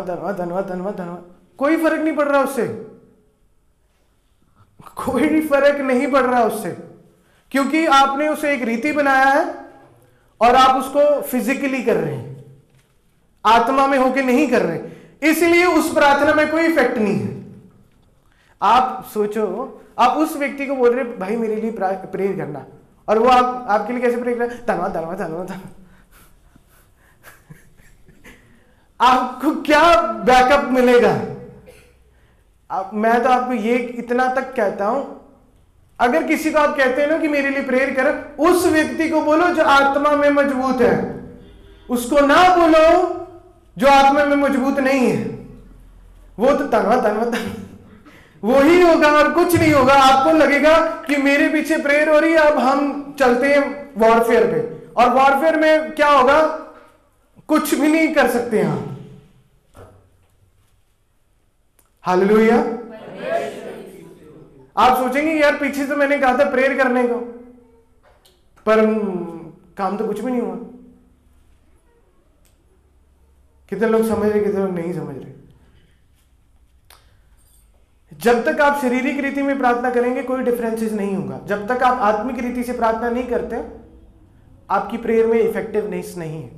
धन्यवाद धन्यवाद धन्यवाद धन्यवाद। कोई फर्क नहीं पड़ रहा उससे, कोई फर्क नहीं पड़ रहा उससे, क्योंकि आपने उसे एक रीति बनाया है और आप उसको फिजिकली कर रहे हैं, आत्मा में होके नहीं कर रहे, इसलिए उस प्रार्थना में कोई इफेक्ट नहीं है। आप सोचो, आप उस व्यक्ति को बोल रहे भाई मेरे लिए प्रेयर करना, और वो आपके लिए कैसे प्रेयर कर रहा है, धन्यवाद धन्यवाद धन्यवाद। आपको क्या बैकअप मिलेगा? मैं तो आपको ये इतना तक कहता हूं, अगर किसी को आप कहते हैं ना कि मेरे लिए प्रेयर कर, उस व्यक्ति को बोलो जो आत्मा में मजबूत है, उसको ना बोलो जो आत्मा में मजबूत नहीं है। वो तो धन्यवाद धन्यवाद वो ही होगा और कुछ नहीं होगा। आपको लगेगा कि मेरे पीछे प्रेयर हो रही है, अब हम चलते हैं वॉरफेयर पे, और वॉरफेयर में क्या होगा, कुछ भी नहीं कर सकते हम। हालेलुया। आप सोचेंगे यार पीछे तो मैंने कहा था प्रेयर करने को, पर काम तो कुछ भी नहीं हुआ। कितने लोग समझ रहे, कितने लोग नहीं समझ रहे। जब तक आप शारीरिक रीति में प्रार्थना करेंगे कोई डिफरेंसेस नहीं होगा। जब तक आप आत्मिक रीति से प्रार्थना नहीं करते, आपकी प्रेयर में इफेक्टिवनेस नहीं है।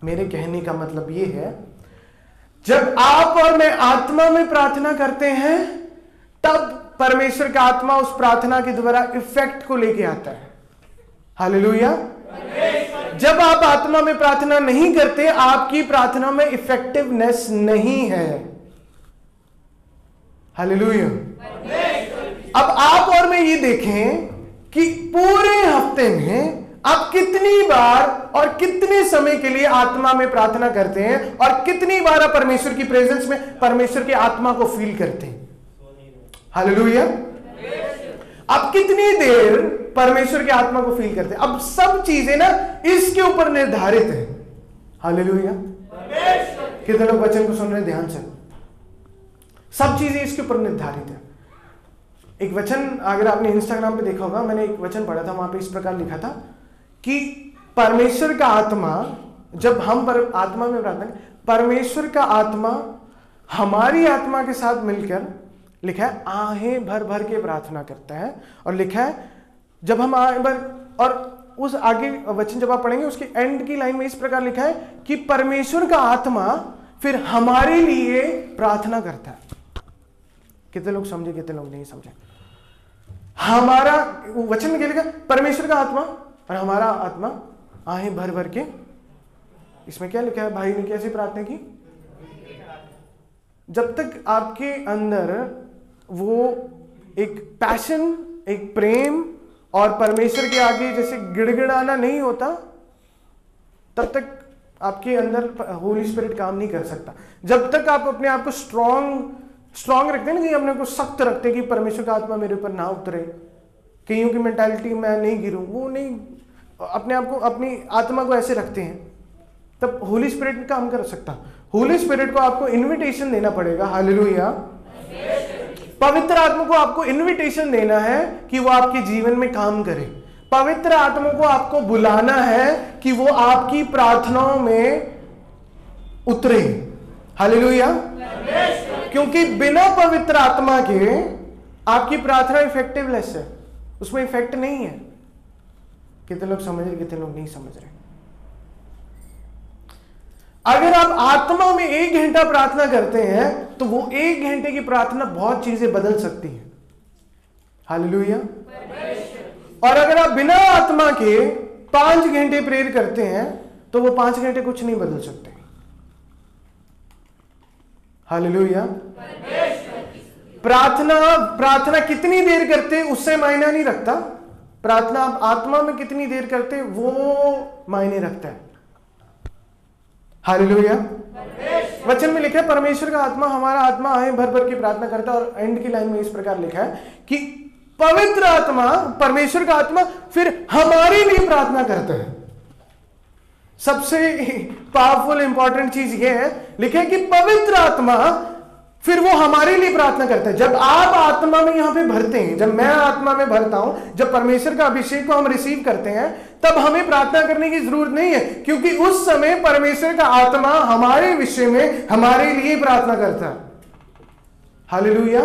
मेरे कहने का मतलब यह है, जब आप और मैं आत्मा में प्रार्थना करते हैं, तब परमेश्वर का आत्मा उस प्रार्थना के द्वारा इफेक्ट को लेके आता है। हालेलुया। जब आप आत्मा में प्रार्थना नहीं करते, आपकी प्रार्थना में इफेक्टिवनेस नहीं है। हालेलुया। अब आप और मैं ये देखें कि पूरे हफ्ते में आप कितनी बार और कितने समय के लिए आत्मा में प्रार्थना करते हैं, और कितनी बार आप परमेश्वर की प्रेजेंस में परमेश्वर की आत्मा को फील करते हैं। हालेलुया। आप कितनी देर परमेश्वर की आत्मा को फील करते हैं। अब सब चीजें ना इसके ऊपर निर्धारित है। हालेलुया। कितने लोग वचन को सुन रहे हैं ध्यान से? सब चीजें इसके ऊपर निर्धारित है। एक वचन अगर आपने इंस्टाग्राम पे देखा होगा, मैंने एक वचन पढ़ा था, वहां पे इस प्रकार लिखा था कि परमेश्वर का आत्मा, जब हम आत्मा में प्रार्थना, परमेश्वर का आत्मा हमारी आत्मा के साथ मिलकर, लिखा है, आहें भर भर के प्रार्थना करता है। और लिखा है जब हम आहें भर, और उस आगे वचन जब आप पढ़ेंगे उसके एंड की लाइन में इस प्रकार लिखा है कि परमेश्वर का आत्मा फिर हमारे लिए प्रार्थना करता है। कितने लोग समझे, कितने लोग नहीं समझे? हमारा वचन में क्या लिखा? परमेश्वर का आत्मा और हमारा आत्मा आहें भर भर के। इसमें क्या लिखा है? भाई ने कैसे प्रार्थना की? जब तक आपके अंदर वो एक पैशन, एक प्रेम और परमेश्वर के आगे जैसे गिड़गिड़ाना नहीं होता, तब तक आपके अंदर होली स्पिरिट काम नहीं कर सकता। जब तक आप अपने आप को स्ट्रांग रखते हैं ना, कि अपने को सख्त रखते हैं कि परमेश्वर का आत्मा मेरे ऊपर ना उतरे, कईयों की मेंटालिटी मैं नहीं गिरूं, वो नहीं, अपने आप को, अपनी आत्मा को ऐसे रखते हैं, तब होली स्पिरिट काम कर सकता। होली स्पिरिट को आपको इनविटेशन देना पड़ेगा। हालेलुया। पवित्र आत्मा को आपको इनविटेशन देना है कि वो आपके जीवन में काम करे। पवित्र आत्मा को आपको बुलाना है कि वो आपकी प्रार्थनाओं में उतरे। हालेलुया। क्योंकि बिना पवित्र आत्मा के आपकी प्रार्थना इफेक्टिवलेस है, उसमें इफेक्ट नहीं है। कितने लोग समझ रहे, कितने लोग नहीं समझ रहे। अगर आप आत्मा में 1 घंटा प्रार्थना करते हैं तो वो 1 घंटे की प्रार्थना बहुत चीजें बदल सकती है। हालेलुया। और अगर आप बिना आत्मा के 5 घंटे प्रेयर करते हैं तो वो 5 घंटे कुछ नहीं बदल सकते। हालेलुया। प्रार्थना कितनी देर करते उससे मायना नहीं रखता, प्रार्थना आप आत्मा में कितनी देर करते वो मायने रखता है। हालेलुया। वचन में लिखा है परमेश्वर का आत्मा, हमारा आत्मा आए भर भर के प्रार्थना करता है। और एंड की लाइन में इस प्रकार लिखा है कि पवित्र आत्मा, परमेश्वर का आत्मा फिर हमारे लिए प्रार्थना करता है। सबसे पावरफुल इंपॉर्टेंट चीज यह है, लिखा है कि पवित्र आत्मा फिर वो हमारे लिए प्रार्थना करता है। जब आप आत्मा में यहां पे भरते हैं, जब मैं आत्मा में भरता हूं, जब परमेश्वर का अभिषेक को हम रिसीव करते हैं, तब हमें प्रार्थना करने की जरूरत नहीं है, क्योंकि उस समय परमेश्वर का आत्मा हमारे विषय में हमारे लिए प्रार्थना करता है। हालेलुया।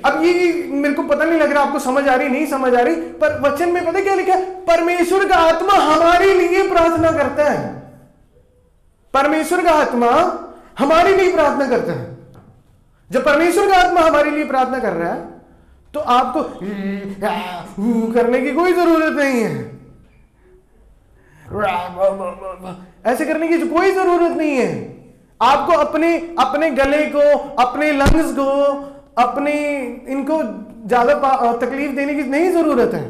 अब ये मेरे को पता नहीं लग रहा आपको समझ आ रही नहीं समझ आ रही, पर वचन में पता क्या लिखा है, परमेश्वर का आत्मा हमारे लिए प्रार्थना करता है। परमेश्वर का आत्मा हमारे लिए प्रार्थना करता है। जब परमेश्वर का आत्मा हमारे लिए प्रार्थना कर रहा है तो आपको करने की कोई जरूरत नहीं है, ऐसे करने की कोई जरूरत नहीं है। आपको अपने गले को, अपने लंग्स को, अपने इनको ज्यादा तकलीफ देने की नहीं जरूरत है,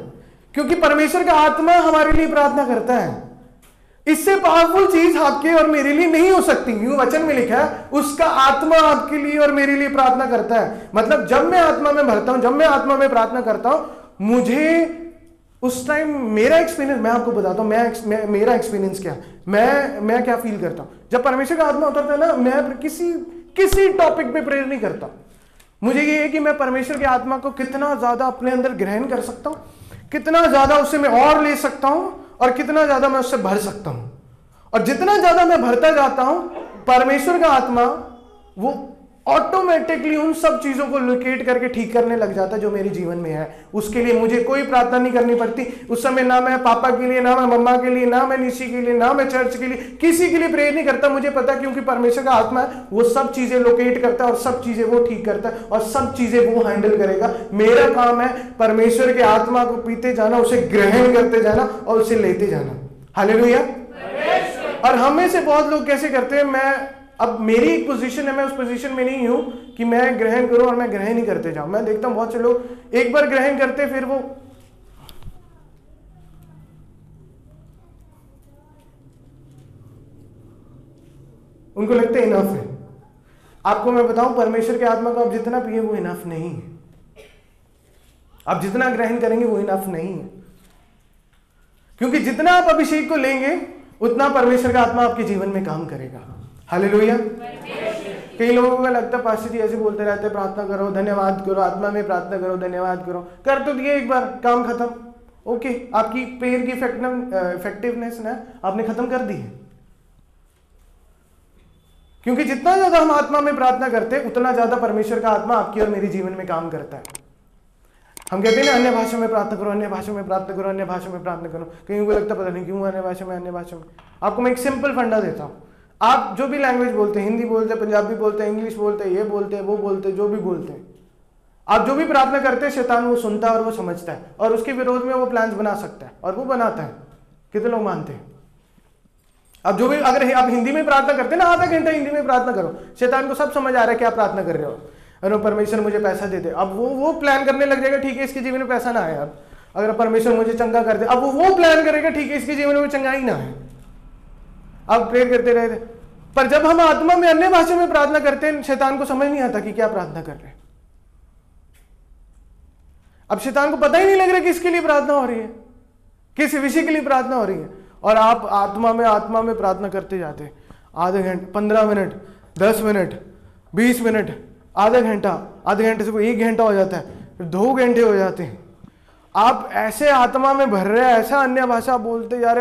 क्योंकि परमेश्वर का आत्मा हमारे लिए प्रार्थना करता है। इससे पावरफुल चीज आपके और मेरे लिए नहीं हो सकती। यूं वचन में लिखा है, उसका आत्मा आपके लिए और मेरे लिए प्रार्थना करता है। मतलब जब मैं आत्मा में भरता हूं, जब मैं आत्मा में प्रार्थना करता हूं, मुझे उस टाइम मेरा एक्सपीरियंस, मैं आपको बताता हूं मेरा एक्सपीरियंस क्या, मैं क्या फील करता हूं। जब परमेश्वर का आत्मा उतरता है ना, मैं किसी टॉपिक पे प्रेयर नहीं करता। मुझे ये है कि मैं परमेश्वर के आत्मा को कितना ज्यादा अपने अंदर ग्रहण कर सकता हूं, कितना ज्यादा उससे मैं और ले सकता हूं, और कितना ज्यादा मैं उससे भर सकता हूं। और जितना ज्यादा मैं भरता जाता हूं, परमेश्वर का आत्मा वो ऑटोमेटिकली उन सब चीजों को लोकेट करके ठीक करने लग जाता है जो मेरे जीवन में है। उसके लिए मुझे कोई प्रार्थना नहीं करनी पड़ती। उस समय ना मैं पापा के लिए, ना मैं मम्मा के लिए, ना मैं निशी के लिए, ना मैं चर्च के लिए, किसी के लिए प्रेयर नहीं करता। मुझे पता, क्योंकि परमेश्वर का आत्मा है, वो सब चीजें लोकेट करता है और सब चीजें वो ठीक करता है और सब चीजें वो हैंडल करेगा। मेरा काम है परमेश्वर के आत्मा को पीते जाना, उसे ग्रहण करते जाना और उसे लेते जाना। हालेलुया। और हम में से बहुत लोग कैसे करते हैं, अब मेरी एक पोजीशन है, मैं उस पोजीशन में नहीं हूं कि मैं ग्रहण करूं और मैं ग्रहण ही करते जाऊं। मैं देखता हूं बहुत से लोग एक बार ग्रहण करते, फिर वो उनको लगता है इनफ है। आपको मैं बताऊं, परमेश्वर के आत्मा को आप जितना पिए वो इनफ नहीं है। आप जितना ग्रहण करेंगे वो इनफ नहीं है, क्योंकि जितना आप अभिषेक को लेंगे उतना परमेश्वर का आत्मा आपके जीवन में काम करेगा। हालेलुया। कई लोगों को लगता है पास्टर जी ऐसे बोलते रहते हैं, प्रार्थना करो, धन्यवाद करो, आत्मा में प्रार्थना करो, धन्यवाद करो। कर तो दिए एक बार, काम खत्म, ओके, आपकी प्रेयर की इफेक्टिवनेस ना आपने खत्म कर दी है। क्योंकि जितना ज्यादा हम आत्मा में प्रार्थना करते हैं, उतना ज्यादा परमेश्वर का आत्मा आपकी और मेरे जीवन में काम करता है। हम कहते हैं ना, अन्य भाषा में प्रार्थना करो, अन्य भाषा में प्रार्थना करो, अन्य भाषा में प्रार्थना करो। कहीं को लगता पता नहीं क्यों अन्य भाषा में। आपको मैं एक सिंपल फंडा देता हूं। आप जो भी लैंग्वेज बोलते हैं, हिंदी बोलते हैं, पंजाबी बोलते हैं, इंग्लिश बोलते हैं, ये बोलते हैं, वो बोलते हैं, जो भी बोलते हैं, आप जो भी प्रार्थना करते हैं, शैतान वो सुनता है और वो समझता है और उसके विरोध में वो प्लान्स बना सकता है और वो बनाता है। कितने लोग मानते हैं? अब जो भी, अगर आप हिंदी में प्रार्थना करते हैं ना, आधा घंटा हिंदी में प्रार्थना करो, शैतान को सब समझ आ रहा है क्या प्रार्थना कर रहे हो। अरे परमेश्वर मुझे पैसा दे दे, अब वो प्लान करने लग जाएगा ठीक है इसके जीवन में पैसा ना आए। अब अगर परमेश्वर मुझे चंगा कर दे, अब वो प्लान करेगा ठीक है इसके जीवन में चंगाई ना आए। अब प्रेयर करते रहे। पर जब हम आत्मा में अन्य भाषा में प्रार्थना करते हैं, शैतान को समझ नहीं आता कि क्या प्रार्थना कर रहे हैं। अब शैतान को पता ही नहीं लग रहा किसके लिए प्रार्थना हो रही है, किस विषय के लिए प्रार्थना हो रही है। और आप आत्मा में प्रार्थना करते जाते हैं, आधे घंटे, 15 मिनट, 10 मिनट, 20 मिनट, आधे घंटे से 1 घंटा हो जाता है, फिर 2 घंटे हो जाते हैं। आप ऐसे आत्मा में भर रहे हैं, ऐसा अन्य भाषा बोलते जा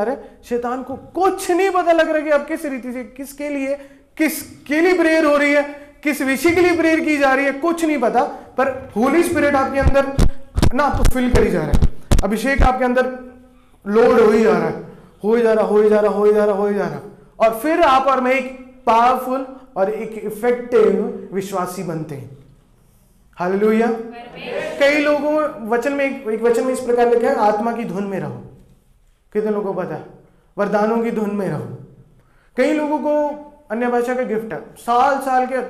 रहे, शैतान को कुछ नहीं पता लग रहा कि आप किस रीति से, किसके लिए प्रेयर हो रही है, किस विषय के लिए प्रेयर की जा रही है, कुछ नहीं पता। पर होली स्पिरिट आपके अंदर ना आपको फिल करी जा रहा है, अभिषेक आपके अंदर लोड हो ही जा रहा है, और फिर आप और मैं एक पावरफुल और एक इफेक्टिव विश्वासी बनते हैं। हालेलुया। कई लोगों वचन में एक वचन में इस प्रकार लिखा है, आत्मा की धुन में रहो। कितने लोगों को पता है? वरदानों की धुन में रहो। कई लोगों को अन्य भाषा का गिफ्ट है, साल के,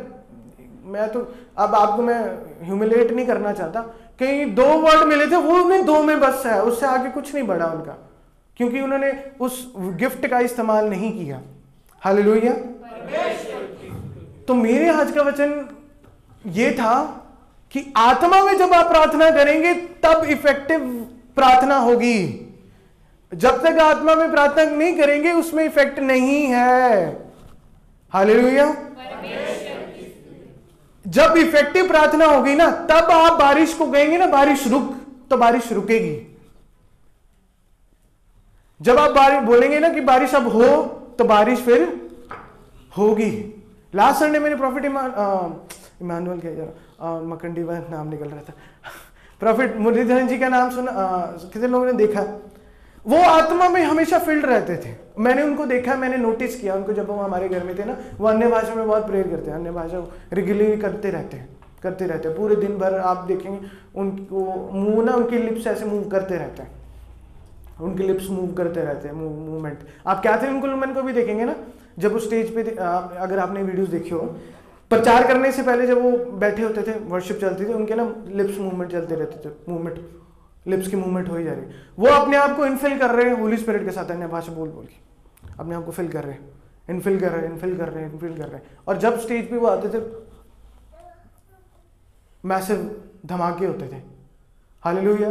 मैं तो अब आपको मैं ह्यूमिलेट नहीं करना चाहता, कई 2 वर्ड मिले थे, वो उन्हें 2 में बस है, उससे आगे कुछ नहीं बढ़ा उनका, क्योंकि उन्होंने उस गिफ्ट का इस्तेमाल नहीं किया। हालेलुया। तो मेरे आज का वचन ये था कि आत्मा में जब आप प्रार्थना करेंगे तब इफेक्टिव प्रार्थना होगी। जब तक आत्मा में प्रार्थना नहीं करेंगे उसमें इफेक्ट नहीं है। हालेलुया। जब इफेक्टिव प्रार्थना होगी ना, तब आप बारिश को कहेंगे ना बारिश रुक, तो बारिश रुकेगी। जब आप बोलेंगे ना कि बारिश अब हो, तो बारिश फिर होगी। लास्ट संडे मैंने प्रॉफिट इमानुअल क्या जरा मकंडी नाम निकल रहा था, प्रॉफिट मुरलीधरन जी का नाम सुना, कितने लोगों ने देखा? वो आत्मा में हमेशा फील्ड रहते थे। मैंने उनको देखा, मैंने नोटिस किया उनको, जब वो हमारे घर में थे ना, वो अन्य भाषा में बहुत प्रेयर करते हैं, अन्य भाषा रेगुलरली करते रहते हैं पूरे दिन भर। आप देखेंगे उनको मुंह ना, उनकी लिप्स ऐसे मूव करते रहते हैं, उनके लिप्स मूव करते रहते हैं, मूवमेंट। आप कैथरीन कुलमैन को भी देखेंगे ना, जब वो स्टेज पे, अगर आपने वीडियोस देखी हो, प्रचार करने से पहले जब वो बैठे होते थे, वर्शिप चलती थी, उनके ना लिप्स मूवमेंट चलते रहते थे, लिप्स की मूवमेंट हो ही जा रही है। वो अपने आप को इनफिल कर रहे हैं होली स्पिरिट के साथ, अन्य भाषा बोल के अपने आप को फिल कर रहे हैं, इनफिल कर रहे हैं। और जब स्टेज पे वो आते थे, मैसिव धमाके होते थे। हालेलुया।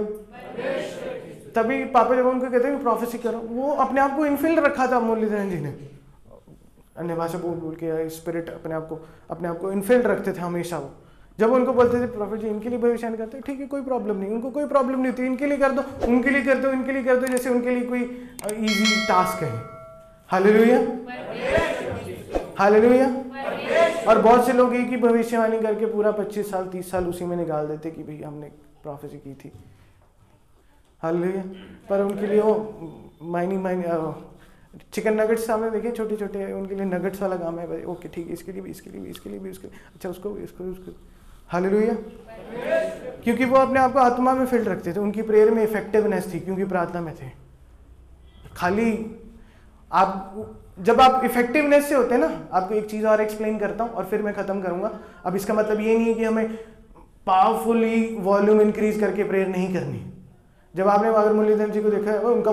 तभी पापा जब उनको कहते हैं प्रोफेसी करो, वो अपने आप को इनफिल रखा था मुरलीधरन जी ने, अन्य भाषा बोल के स्पिरिट अपने आप को इनफिल रखते थे हमेशा। वो जब उनको बोलते थे प्रॉफिट जी इनके लिए भविष्यवाणी करते, ठीक है कोई प्रॉब्लम नहीं, उनको कोई प्रॉब्लम नहीं होती, इनके लिए कर दो, उनके लिए कर दो, जैसे उनके लिए कोई इजी टास्क है। हालेलुया। और बहुत से लोग एक ही भविष्यवाणी करके पूरा 25 साल 30 साल उसी में निकाल देते कि भाई हमने प्रोफेसी की थी। हालेलुया। पर उनके लिए वो माइनी चिकन नगेट्स सामने देखिए, छोटे छोटे, उनके लिए नगेट्स वाला काम है भाई। ओके ठीक है, इसके लिए भी, अच्छा उसको भी, इसको। हालेलुया। क्योंकि वो अपने आप को आत्मा में फील्ड रखते थे, उनकी प्रेयर में इफेक्टिवनेस थी, क्योंकि प्रार्थना में थे। खाली आप जब आप इफेक्टिवनेस से होते हैं ना, आपको एक चीज़ और एक्सप्लेन करता हूँ और फिर मैं ख़त्म करूँगा। अब इसका मतलब ये नहीं है कि हमें पावरफुली वॉल्यूम इंक्रीज करके प्रेयर नहीं करनी। जब आपने अगर मुरलीधर जी को देखा है, उनका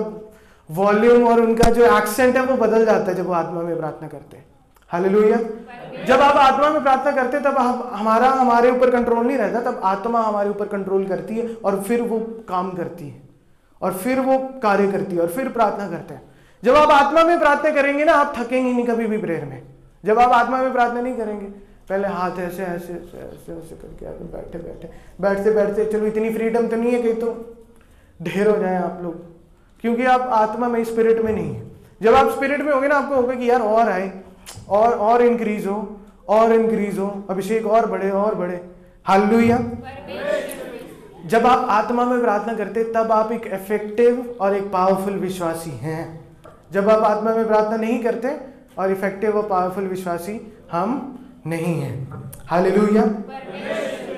वॉल्यूम और उनका जो एक्सेंट है वो बदल जाता है जब वो आत्मा में प्रार्थना करते हैं। हालेलुया। जब आप आत्मा में प्रार्थना करते हैं तब हमारे ऊपर कंट्रोल नहीं रहता, तब आत्मा हमारे ऊपर कंट्रोल करती है और फिर वो काम करती है और फिर वो कार्य करती है और फिर प्रार्थना करते हैं। जब आप आत्मा में प्रार्थना करेंगे ना, आप थकेंगे नहीं कभी भी प्रेयर में। जब आप आत्मा में प्रार्थना नहीं करेंगे, पहले हाथ ऐसे ऐसे ऐसे ऐसे करके बैठते चलो इतनी फ्रीडम तो नहीं है कि तो ढेर हो जाए आप लोग, क्योंकि आप आत्मा में स्पिरिट में नहीं है। जब आप स्पिरिट में होंगे ना, आपको होगा कि यार और आए और इंक्रीज हो, अभिषेक और बढ़े। हालेलुया। जब आप आत्मा में प्रार्थना करते तब आप एक इफेक्टिव और एक पावरफुल विश्वासी हैं। जब आप आत्मा में प्रार्थना नहीं करते और इफेक्टिव और पावरफुल विश्वासी हम नहीं हैं। हालेलुया।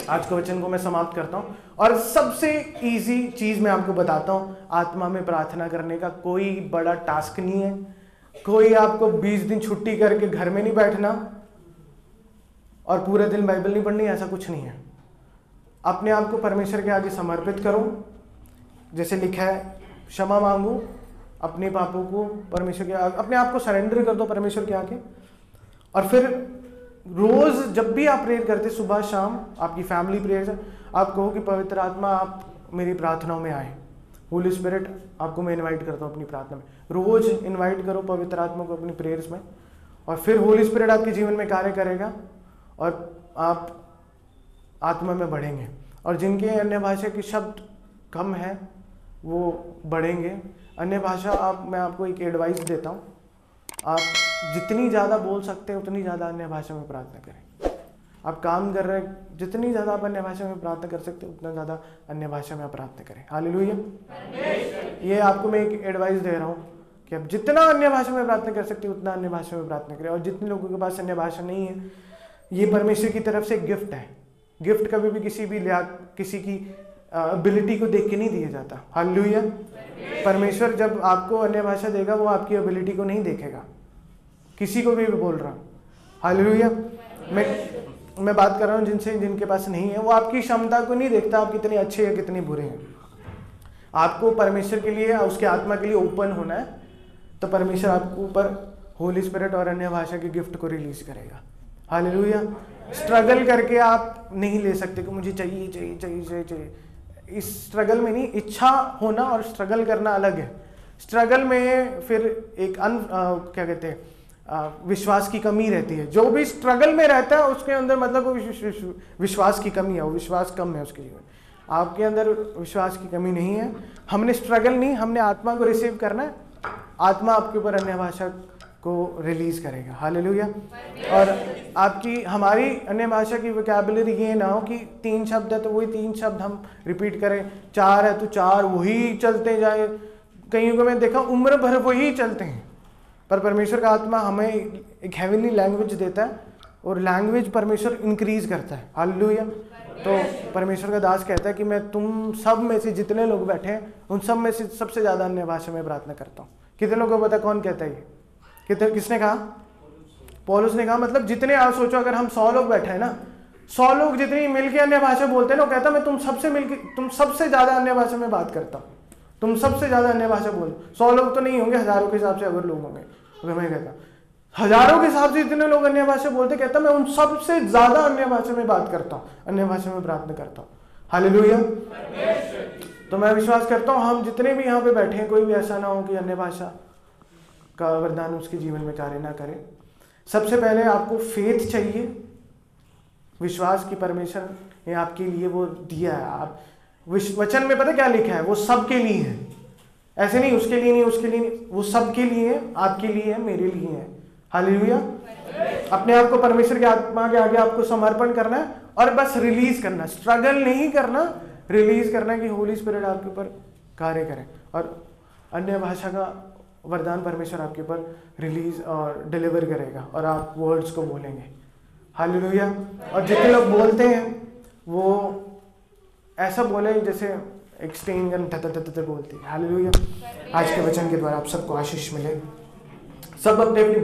आज के वचन को मैं समाप्त करता हूं और सबसे इजी चीज मैं आपको बताता हूं। आत्मा में प्रार्थना करने का कोई बड़ा टास्क नहीं है। कोई आपको 20 दिन छुट्टी करके घर में नहीं बैठना, और पूरे दिन बाइबल नहीं पढ़नी, ऐसा कुछ नहीं है। अपने आप को परमेश्वर के आगे समर्पित करो, जैसे लिखा है क्षमा मांगो अपने पापों को परमेश्वर के आगे, अपने आप को सरेंडर कर दो परमेश्वर के आगे। और फिर रोज जब भी आप प्रेयर करते, सुबह शाम आपकी फैमिली प्रेयर, आप कहो कि पवित्र आत्मा आप मेरी प्रार्थनाओं में आए, होली स्पिरिट आपको मैं इनवाइट करता हूँ अपनी प्रार्थना में। रोज इनवाइट करो पवित्र आत्मा को अपनी प्रेयर्स में, और फिर होली स्पिरिट आपके जीवन में कार्य करेगा और आप आत्मा में बढ़ेंगे। और जिनके अन्य भाषा के शब्द कम है वो बढ़ेंगे। अन्य भाषा मैं आपको एक एडवाइस देता हूँ, आप जितनी ज़्यादा बोल सकते हैं उतनी ज़्यादा अन्य भाषा में प्रार्थना करें। आप काम कर रहे हैं, जितनी ज़्यादा आप अन्य भाषा में प्रार्थना कर सकते हैं उतना ज़्यादा अन्य भाषा में आप प्रार्थना करें। हालेलुया। ये आपको मैं एक एडवाइस दे रहा हूँ कि आप जितना अन्य भाषा में प्रार्थना कर सकते हैं उतना अन्य भाषा में प्रार्थना करें। और जितने लोगों के पास अन्य भाषा नहीं है, ये परमेश्वर की तरफ से एक गिफ्ट है। गिफ्ट कभी भी किसी की एबिलिटी को देख के नहीं दिया जाता। हालेलुया। परमेश्वर जब आपको अन्य भाषा देगा वो आपकी एबिलिटी को नहीं देखेगा, किसी को भी बोल रहा हूँ। हालेलुया। मैं बात कर रहा हूँ जिनके पास नहीं है, वो आपकी क्षमता को नहीं देखता, आप कितने अच्छे या कितने बुरे हैं। आपको परमेश्वर के लिए, उसके आत्मा के लिए ओपन होना है, तो परमेश्वर आपको ऊपर होली स्पिरिट और अन्य भाषा के गिफ्ट को रिलीज करेगा। हालेलुया। स्ट्रगल करके आप नहीं ले सकते कि मुझे चाहिए चाहिए चाहिए चाहिए चाहिए। इस स्ट्रगल में नहीं, इच्छा होना और स्ट्रगल करना अलग है। स्ट्रगल में फिर एक क्या कहते हैं, विश्वास की कमी रहती है। जो भी स्ट्रगल में रहता है उसके अंदर मतलब वो विश्वास की कमी है, वो विश्वास कम है उसके जीवन। आपके अंदर विश्वास की कमी नहीं है। हमने स्ट्रगल नहीं, हमने आत्मा को रिसीव करना है। आत्मा आपके ऊपर अन्य भाषा को रिलीज करेगा। हालेलुया। और हमारी अन्य भाषा की वोकैबुलरी ये ना हो कि 3 शब्द है तो वही 3 शब्द हम रिपीट करें, 4 है तो 4 वही चलते जाए। कईयों को मैं देखा उम्र भर वही चलते हैं, पर परमेश्वर का आत्मा हमें एक हेवनली लैंग्वेज देता है और लैंग्वेज परमेश्वर इंक्रीज करता है। हालेलुया। तो परमेश्वर का दास कहता है कि मैं तुम सब में से जितने लोग बैठे हैं उन सब में से सबसे ज़्यादा अन्य भाषा में प्रार्थना करता हूँ। कितने लोगों को पता कौन कहता है ये? किसने कहा? पौलुस ने कहा। मतलब जितने आप सोचो, अगर हम 100 लोग बैठे हैं ना, 100 लोग जितनी मिलके अन्य भाषा बोलते हैं ना, वो कहता मैं तुम सबसे ज़्यादा अन्य भाषा में बात करता हूँ, तुम सबसे ज़्यादा अन्य भाषा बोलो। 100 लोग तो नहीं होंगे, हज़ारों के हिसाब से अगर लोग होंगे, अगर मैं कहता हज़ारों के हिसाब से जितने लोग अन्य भाषा बोलते, कहता मैं उन सबसे ज़्यादा अन्य भाषा में बात करता हूँ, अन्य भाषा में प्रार्थना करता हूँ। हालेलुया। तो मैं विश्वास करता हूँ हम जितने भी यहाँ पे बैठे हैं, कोई भी ऐसा ना हो कि अन्य भाषा का वरदान उसके जीवन में कार्य ना करे। सबसे पहले आपको फेथ चाहिए, विश्वास की परमेश्वर ने आपके लिए वो दिया है। आप वचन में पता क्या लिखा है? वो सबके लिए है। ऐसे नहीं उसके लिए नहीं, उसके लिए नहीं, वो सबके लिए है, आपके लिए है, मेरे लिए है। हालेलुया। अपने आप को परमेश्वर के आत्मा के आगे आपको समर्पण करना है और बस रिलीज करना, स्ट्रगल नहीं करना, रिलीज करना कि होली स्पिरिट आपके ऊपर कार्य करे और अन्य भाषा का वरदान परमेश्वर आपके ऊपर रिलीज और डिलीवर करेगा और आप वर्ड्स को बोलेंगे। हालेलुया। और जितने लोग बोलते हैं वो ऐसा बोले जैसे एक स्टेन गन धत बोलती है। हालेलुया। आज के वचन के द्वारा आप सबको आशीष मिले। सब अपने अपने